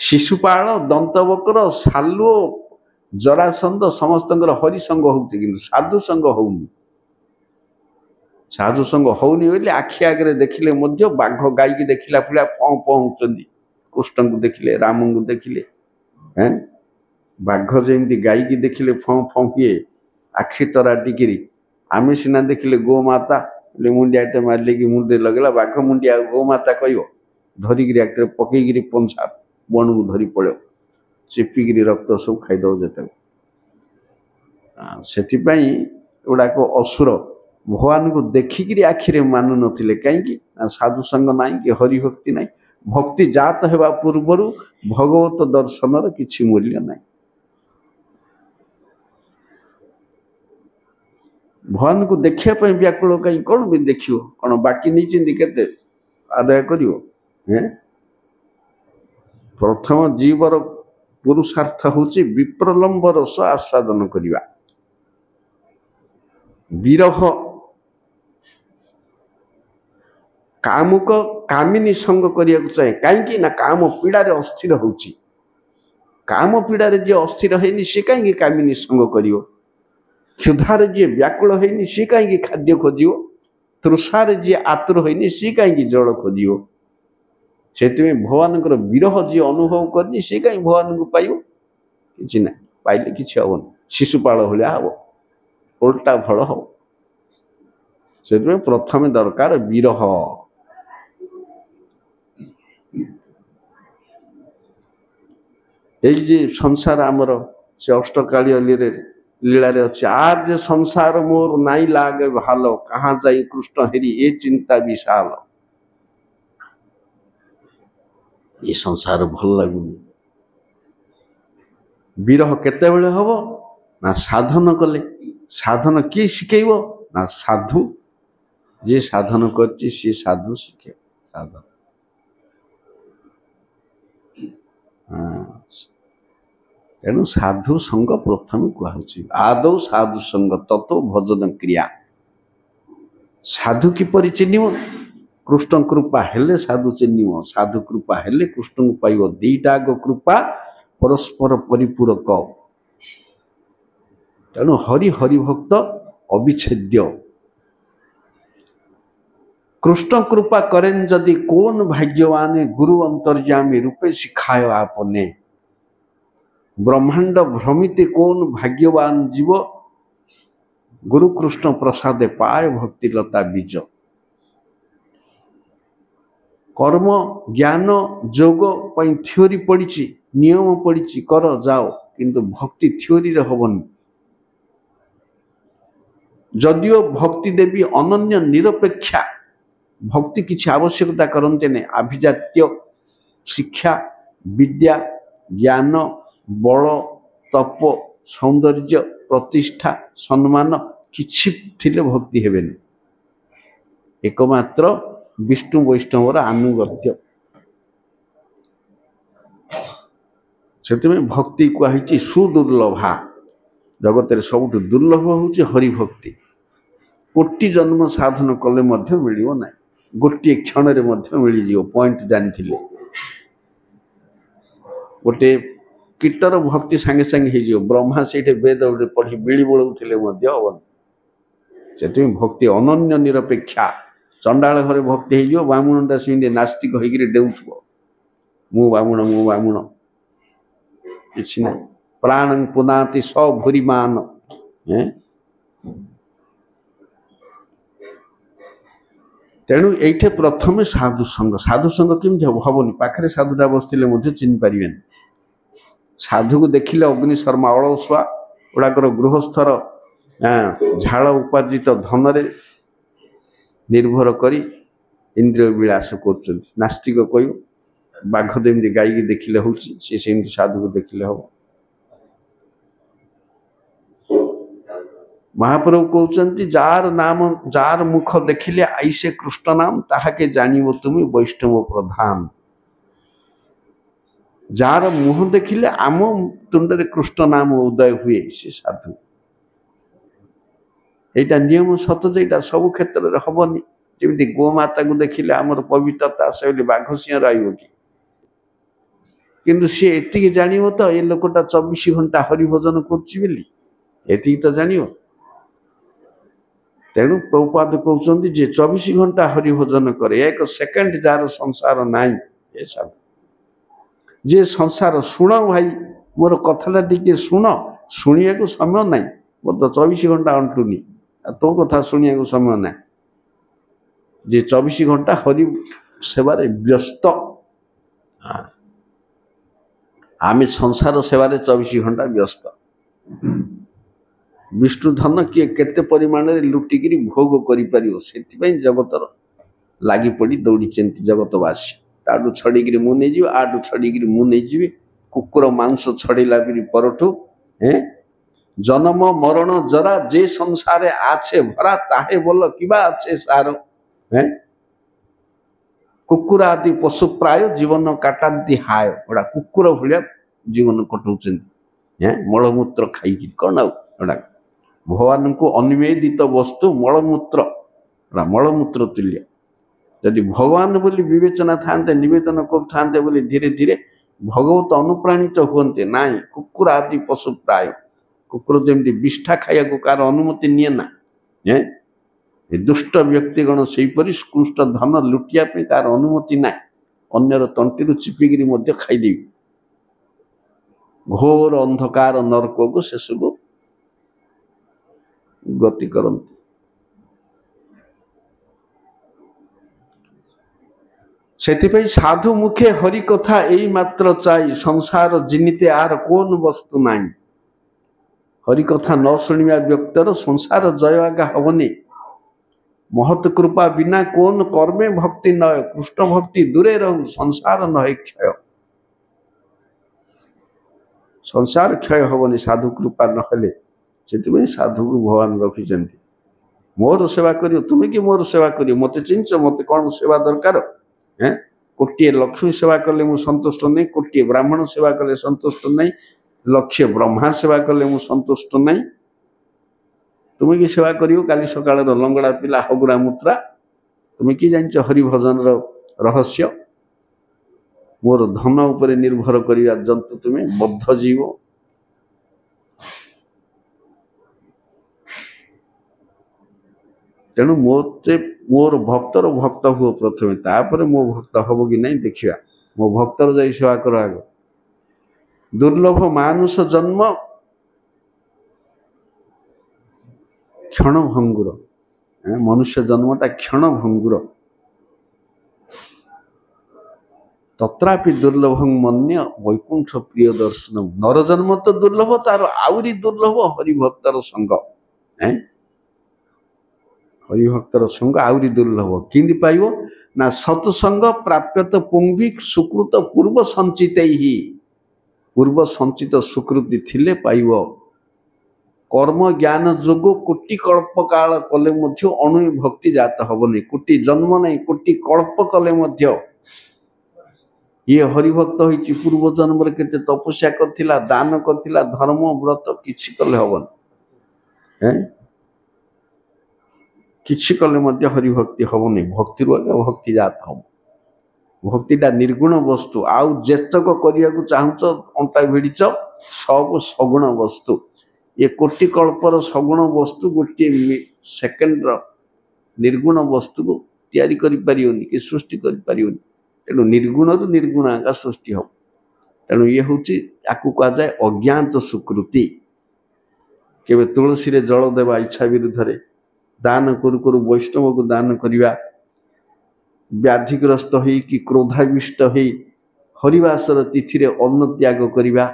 ଶିଶୁପାଳ, ଦନ୍ତବକ୍ର, ସାଲୁଅ, ଜରାସନ୍ଧ ସମସ୍ତଙ୍କର ହରିସଙ୍ଗ ହଉଛି, କିନ୍ତୁ ସାଧୁ ସଙ୍ଗ ହଉନି। ସାଧୁ ସଙ୍ଗ ହଉନି ବୋଲି ଆଖି ଆଗରେ ଦେଖିଲେ ମଧ୍ୟ ବାଘ ଗାଈକି ଦେଖିଲା ଭଳିଆ ଫଁ ଫଁ ହଉଛନ୍ତି। କୃଷ୍ଣଙ୍କୁ ଦେଖିଲେ, ରାମଙ୍କୁ ଦେଖିଲେ, ବାଘ ଯେମିତି ଗାଈକି ଦେଖିଲେ ଫଁ ଫଁ ହୁଏ ଆଖି ତରା ଟିକିରି, ଆମେ ସିନା ଦେଖିଲେ ଗୋମାତା ମୁଣ୍ଡିଆଟେ ମାରିଲେକି ମୁଣ୍ଡରେ ଲଗେଇଲା, ବାଘ ମୁଣ୍ଡିଆ ଗୋମାତା କହିବ, ଧରିକିରି ଆଖିରେ ପକେଇକିରି ପଞ୍ଛା ବଣକୁ ଧରି ପଳେଇବ, ଚିପିକିରି ରକ୍ତ ସବୁ ଖାଇଦେବ ଯେତେବେଳେ। ସେଥିପାଇଁ ଏଗୁଡ଼ାକ ଅସୁର ଭଗବାନଙ୍କୁ ଦେଖିକିରି ଆଖିରେ ମାନୁ ନଥିଲେ। କାହିଁକି ନା ସାଧୁ ସଙ୍ଗ ନାହିଁ କି ହରିଭକ୍ତି ନାହିଁ। ଭକ୍ତି ଜାତ ହେବା ପୂର୍ବରୁ ଭଗବତ ଦର୍ଶନର କିଛି ମୂଲ୍ୟ ନାହିଁ। ଭଗବାନଙ୍କୁ ଦେଖିବା ପାଇଁ ବ୍ୟାକୁଳ କାହିଁ? କ'ଣ ବି ଦେଖିବ? କ'ଣ ବାକି ନେଇଛନ୍ତି କେତେ ଆଦାୟ କରିବ? ପ୍ରଥମ ଜୀବର ପୁରୁଷାର୍ଥ ହେଉଛି ବିପ୍ରଲମ୍ବ ରସ ଆସ୍ୱାଦନ କରିବା। ବିରହ କାମୁକ କାମିନୀ ସଙ୍ଗ କରିବାକୁ ଚାହେଁ। କାହିଁକି ନା କାମ ପୀଡ଼ାରେ ଅସ୍ଥିର ହେଉଛି। କାମ ପୀଡ଼ାରେ ଯିଏ ଅସ୍ଥିର ହେଇନି ସେ କାହିଁକି କାମିନୀ ସଙ୍ଗ କରିବ? କ୍ଷୁଧାରେ ଯିଏ ବ୍ୟାକୁଳ ହେଇନି ସିଏ କାହିଁକି ଖାଦ୍ୟ ଖୋଜିବ? ତୃଷାରେ ଯିଏ ଆତୁର ହେଇନି ସିଏ କାହିଁକି ଜଳ ଖୋଜିବ? ସେଥିପାଇଁ ଭଗବାନଙ୍କର ବିରହ ଯିଏ ଅନୁଭବ କରିନି ସିଏ କାହିଁ ଭଗବାନଙ୍କୁ ପାଇବ? କିଛି ନାହିଁ, ପାଇଲେ କିଛି ହବନି। ଶିଶୁପାଳ ଭଳିଆ ହବ, ଓଲଟା ଫଳ ହବ। ସେଥିପାଇଁ ପ୍ରଥମେ ଦରକାର ବିରହ। এই যে ସଂସାର ଆମର ସେ ଅଷ୍ଟକାଳୀୟ লীଳାରେ ଅଛି, আর যে ସଂସାର মোর নাই লাগে ভালো, কাহা যাই কৃষ্ণ হেরি এ চিন্তা বিশাল। ଏ ସଂସାର ଭଲ ଲାଗୁନି। ବିରହ କେତେବେଳେ ହବ? ନା ସାଧନ କଲେ। ସାଧନ କିଏ ଶିଖେଇବ? ନା ସାଧୁ। ଯିଏ ସାଧନ କରିଛି ସିଏ ସାଧୁ ଶିଖେଇବ। ସାଧନ ତେଣୁ ସାଧୁ ସଙ୍ଗ ପ୍ରଥମେ କୁହାହଉଛି। ଆଦୌ ସାଧୁ ସଙ୍ଗ ତତ୍ତ୍ୱ ଭଜନ କ୍ରିୟା। ସାଧୁ କିପରି ଚିହ୍ନିବ? କୃଷ୍ଣ କୃପା ହେଲେ ସାଧୁ ଚିହ୍ନିବ। ସାଧୁ କୃପା ହେଲେ କୃଷ୍ଣଙ୍କୁ ପାଇବ। ଦିଟା ଆଗ କୃପା ପରସ୍ପର ପରିପୂରକ। ତେଣୁ ହରି ହରିଭକ୍ତ ଅବିଚ୍ଛେଦ୍ୟ। कृष्ण कृपा करें जदि कौन भाग्यवान गुरु अंतर्यामी रूपे शिखाय आपने। ब्रह्मांड भ्रमिते कौन भाग्यवान जीव गुरु कृष्ण प्रसादे पाए भक्ति लता बीज। कर्म ज्ञान जोग पई थ्योरी पड़ी, नियम पड़ी, कर जाओ, किंतु भक्ति थ्योरी रे हबनी। जदियो भक्ति देवी अनन्य निरपेक्षा, भक्ति किसी आवश्यकता करते नहीं। आभिजात्य शिक्षा विद्या ज्ञान बल तप सौंदर्य प्रतिष्ठा सम्मान किछि थिले भक्ति हेबेनी। एकमात्र विष्णु वैष्णवर आनुगत्य। से भक्ति कहुई सुदुर्लभा। जगत सबुठ दुर्लभ हूँ हरिभक्ति। कोटि जन्म साधन कले मिलियो ना, गोटे क्षण मिल पॉइंट जानी। गोटे कीटर भक्ति सांगे सांगे हो। ब्रह्मा से वेद पढ़ी बिड़ी बोलाऊले हम से भक्ति अनन्य निरपेक्षा। चंडाल घरे भक्ति हो बामुणटा से नास्तिक होकर डेउथब मु बामुण कि प्राण पुनाति सभूरिमान। तेणु ये प्रथम साधु संग केमती हेनी पाखे साधुटा बसते चिन्ह पारे। साधु को देखिले अग्नि शर्मा अलसुआ गुड़ाकर गृहस्थर झाड़ उपार्जित धन निर्भर करी इंद्रिय विलास कर। नास्तिक कह बाघदेवी गाई की देखिले हूँ सी साधु को देखिले हम। महाप्रभु कहते जार नाम जार मुख देखिले आईसे कृष्ण नाम ताहाके जानिबो तुम वैष्णव प्रधान। जार मुह देखिले आम तुंडे कृष्ण नाम उदय हुए से साधु। यहाँ नियम सत जो सब क्षेत्र में हेनी। जमी गोमाता को देखिले आमर पवित्रता से बाघ सिंह रही किंतु सी एति जानियो तो ये लोकटा 24 घंटा हरिभजन करती तो जानियो। तेणु प्रभुपाद कहते जे 24 घंटा हरिभजन करे एक सेकेंड जार संसार नाई। ये साधु जे संसार शुण भाई मोर कथा टी शुण शुणिया को समय ना मोर तो 24 घंटा अंटुनी तो कथा शुणिया को समय ना। जे 24 घंटा हरि सेवारे व्यस्त। आमे संसार सेवारे 24 घंटा व्यस्त। विष्णु धन किए केते परिमाण रे लुटिकी भोग करिपारियो सेति जगतर लागी पड़ी दौड़ी जगतवासी। ताडू छड़ी मु नहीं जीव आडू छड़ी मु नहीं जीवी। कुकुर मांस छड़ेला परठू जन्म मरण जरा जे संसारे आछे भरा ताहे बोल किबा आछे सार। कुकुर आदि पशु प्राय जीवन काटाती हाय गोटा कुकुर भाया जीवन कटाऊँ मलमूत्र खाई कौन आड़ा भगवान को अनिवेदित वस्तु मलमूत्र मलमूत्र तुल्य। यदि भगवान बोली विवेचना था निवेदन करते बोली धीरे धीरे भगवत अनुप्राणित हुए ना। कुकुर आदि पशु प्राय कुकुर जमी विष्ठा खाया को कार अनुमति निए ना। दुष्ट व्यक्तिगण से कृष्ट धन लुटिया कार अनुमति ना। अन्यर तंटी चिपिकी खाईदेवी घोर अंधकार नरक को शेष को गति करते। से साधु मुखे हरि कथा यही मात्र चाई संसार जिनिते आर कौन वस्तु नाई। हरि कथा न शुणिया व्यक्तर संसार जय आगा हवनी। महत कृपा बिना कौन कर्मे भक्ति नय कृष्ण भक्ति दूरे रहू संसार नहे क्षय। संसार क्षय हवनी साधु कृपा नहले से साधु को भगवान रखिंट मोर सेवा करियो तुम कि मोर सेवा करियो मत चिंच मत कौन सेवा दरकार हैं कोटिए लक्ष्मी सेवा कले मु संतुष्ट नहीं कोटिए ब्राह्मण सेवा कले संतुष्ट नहीं लक्ष्य ब्रह्मा सेवा कले मु संतुष्ट नहीं तुम कि सेवा करियो काली सकाळ लंगड़ा पिला हगुरा मुत्रा तुम कि जान हरिभजन रहस्य मोर धन उपरे निर्भर करिया जंतु तुम्हें बद्ध जीव तेणु मोते मोर भक्तर भक्त हुओ प्रथमे तापर मो भक्त हब कि नहीं देखिया मो भक्तर जाई सेवा कर आग दुर्लभ मानुष जन्म क्षण भंगुर मनुष्य जन्मटा क्षण भंगुर तत्रापि दुर्लभं मन्य वैकुंठ प्रिय दर्शनम नर जन्म तो दुर्लभ तार आउरी दुर्लभ हरिभक्तर संग हरिभक्तर संग आउरी दुर्लभ किंदी पाइबो ना सत्संग प्राप्यत पुंगी सुकृत पूर्व संचित ही पूर्व संचित सुकृति थिले पाइबो कर्म ज्ञान जोग कोटि कल्प काल कले मध्य अणु भक्ति जात हबनी कोटि जन्म नहीं कोटि कल्प कले मध्य ये हरिभक्त होइछि पूर्व जन्म रे केते तपस्या करथिला दान करथिला धर्म व्रत किछि कले हबन हैं किछि कले मध्य हरिभक्ति हबनी भक्ति रो भक्ति जात हम भक्तिटा निर्गुण वस्तु आउ जेतक करिया को चाहूच अंटा भिड़िच सब सगुण वस्तु ये कोटि कल्पर सगुण वस्तु गोटे सेकेंड निर्गुण वस्तु को तैयारी करि परियोनी कि सृष्टि करि परियोनी तेणु निर्गुण रु निर्गुण आगा सृष्टि हम तेणु ये हूँ आपको कह जाए अज्ञात सुकृति केवे तुलसी रे जल देवा इच्छा विरुद्ध रे दान करू करू वैष्णव को दान करिवा व्याधिग्रस्त होई कि क्रोधाविष्ट होई हरिवासर तिथि रे अन्न त्याग करिवा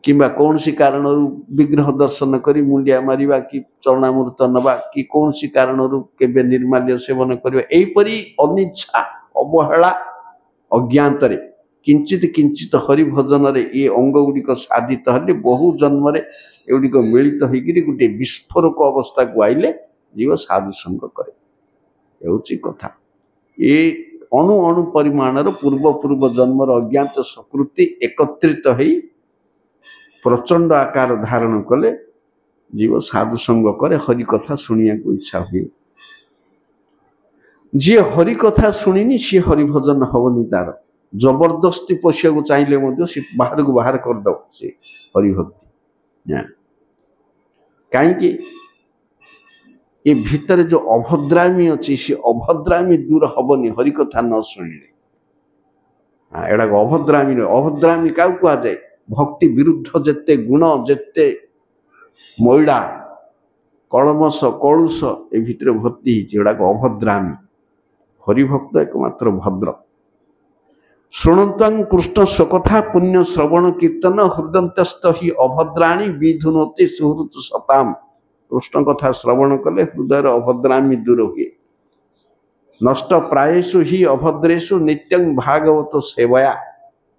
किंबा कौन सी कारण विग्रह दर्शन करी मुंडिया मारिबा कि चरणामृत नबा कि कौन सी कारण केबे निर्माल्य सेवन करिवा एपरी अनिच्छा अवहेला अज्ञात रे किंचित किंचित हरिभजन रे ये अंग गुड़िक साधित हेले बहु जन्म रे एगुड़िक मिलित होकर गोटे विस्फोरक अवस्था को आइले जीव साधु संग करे एउची कथा ये अणु अणु परिमाणर पूर्व पूर्व जन्मर अज्ञात सकृति एकत्रित होई प्रचंड आकार धारण कले जीव साधु संग करे हरि कथा शुणिया को इच्छा हुए जी हरि कथा शुणिनी सी हरिभजन हवनी तार जबरदस्ती पशिया को चाहिए सी बाहर को बाहर करद से हरिभक्ति कहीं ये भितर जो अभद्रामी अच्छी सी अभद्रामी दूर हबनी हरि कथा न शुणिले एड़ा अभद्रामी अभद्रामी क्या कहुए भक्ति विरुद्ध जेते गुण जेते मैला कलमस कलुष ए भितर भर्ती होड़ा अभद्रामी हरिभक्त एकमात्र भद्र शुणुतां कृष्ण स्वकथा पुण्य श्रवण कीर्तन हृदयंतस्थ ही अभद्राणी विधुनोते सुहृत सताम कृष्ण कथा श्रवण कले हृदय अभद्रामी दूर हुए नष्ट प्रायेषु ही अभद्रेषु नित्यं भागवत सेवया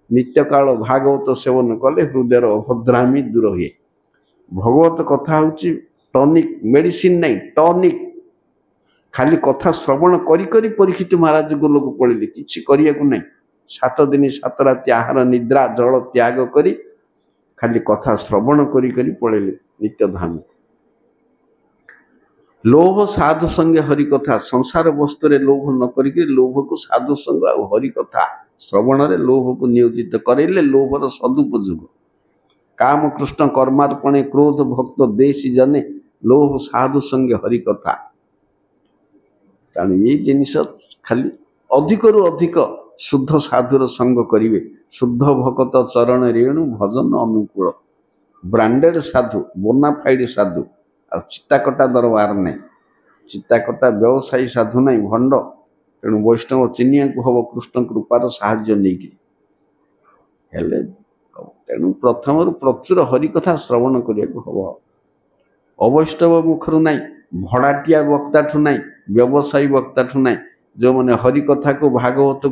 नित्य काल भागवत सेवन कले हृदय अभद्रामी दूर हुए भगवत कथा हूँ टॉनिक मेडिसिन नहीं टॉनिक खाली कथा श्रवण करी करी परीक्षित महाराज को लोग पड़े किसी करिया को नहीं 7 दिन 7 रात आहार निद्रा जल त्याग करी खाली कथा श्रवण करी करी पड़े नित्य धाम लोभ साधु संगे हरि कथा संसार वस्तु रे लोभ न करी लोभ को साधु संग आ हरि कथा श्रवण रे लोभ को नियोजित करेले लोभर सदुपयोग काम कृष्ण कर्मार्पणे क्रोध भक्त देशी जने लोभ साधु संगे हरि कथा कारण ये जिनिस खाली अधिक रु अधिक शुद्ध साधुर संग करिवे शुद्ध भक्त चरण रेणु भजन अनुकूल ब्रांडेड साधु बोनाफाइड साधु आ चित्ताकटा दरबार नहीं चित्ताकटा व्यवसायी साधु नहीं भंड तेणु वैष्णव चिनिया को हम कृष्ण कृपार साहाय्य नहीं तेणु प्रथम प्रचुर हरिकथा श्रवण करने को हम अवैष्णव मुखर ना भड़ाटिया वक्ता ठू ना व्यवसायी वक्ता ठू ना जो मैंने हरिकथा को भागवत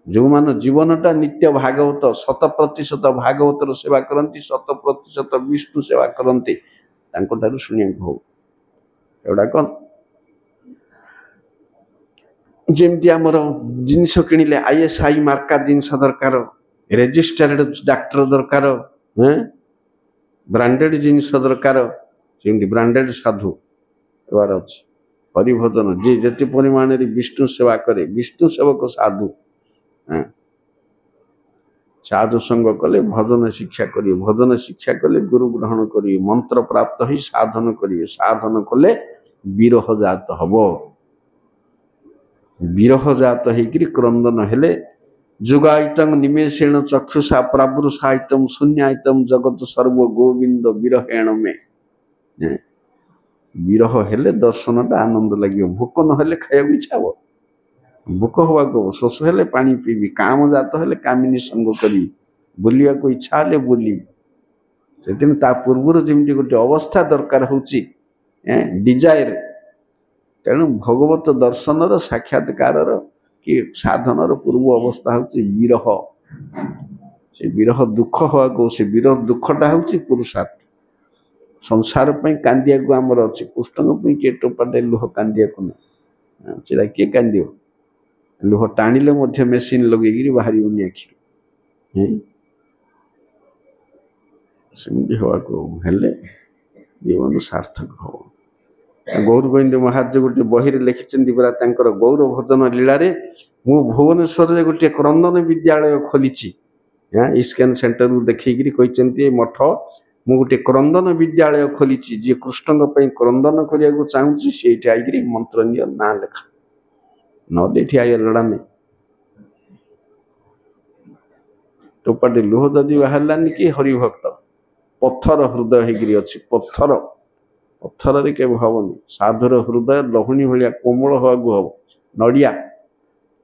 जो मान जीवनटा नित्य भागवत 100% भागवतर सेवा करती 100% विष्णु सेवा करते शुणा हो एवढा कौन जमती आमर जिनस किणिले ISI मार्का जिनस दरकार रेजिस्टर्ड डाक्टर दरकार ब्रांडेड जिनस दरकार जमी ब्रांडेड साधु एबार अच्छे हरिभजन जी जिते परिमाण विष्णु सेवा करे विष्णु सेवक साधु साधु संग कले भजन शिक्षा करिए भजन शिक्षा कले गुरु ग्रहण करिए मंत्र प्राप्त ही साधन करिए साधन कले विरह जात हब विरह जात होकर क्रंदन हेले जुगायितं निमेषेण चक्षुषा प्रावृषायितं शून्यायितं जगत सर्व गोविंद विरहेण में विरह हेले दर्शनटा आनंद लगे भोक न खाया इच्छा हे भोक हवा शोष हेले पानी पीबी काम जात हेले कामिनी संग करी बुलिया को इच्छा हेले बुली से ता पूर्वर जमी गोटे अवस्था दरकार होची डिजायर तेणु भगवत दर्शन साक्षात्कार कि साधन पूर्व अवस्था होची विरह से विरह दुख हवा से विरह दुखटा होची पुरुषार्थ संसार पर कांदिया को आमर अच्छे कृष्ण किए टोपाटे लुह कांदिया को ना से किए कांद लुह टाणिले मेसीन लगे बाहर आखिर सेमती हवा हेले जीवन सार्थक हम गौर गोविंद महाराज गोटे बही लिखिं परा गौर भजन लीला मु भुवनेश्वर गोटे क्रंदन विद्यालय खोली इस्कन सेंटर देखिकी कहते मठ मु गोटे क्रंदन विद्यालय खोली जी कृष्ण क्रंदन करने चाहूँगी से आई मंत्र निय ना लेखा ना आई लड़ा नहीं टोपाटे लुह जदि बाहरलानी कि हरिभक्त पत्थर हृदय होगी अच्छी पत्थर पत्थर के हवनी साधुर हृदय लहुणी भाया कोमल हवा हम नड़िया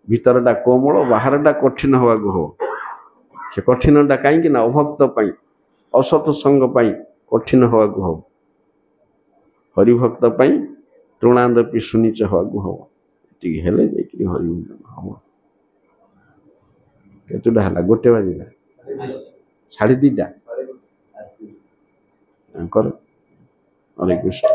भीतरटा कोमल बाहरटा कठिन हवा हम से कठिनटा कहीं अभक्त असत संग कठिन हवा हम हरिभक्त तृणादपि सुनीच हवा हम ये हरिभजन हम केतुटा है गोटे बाजिला 2:30 हरे कृष्ण।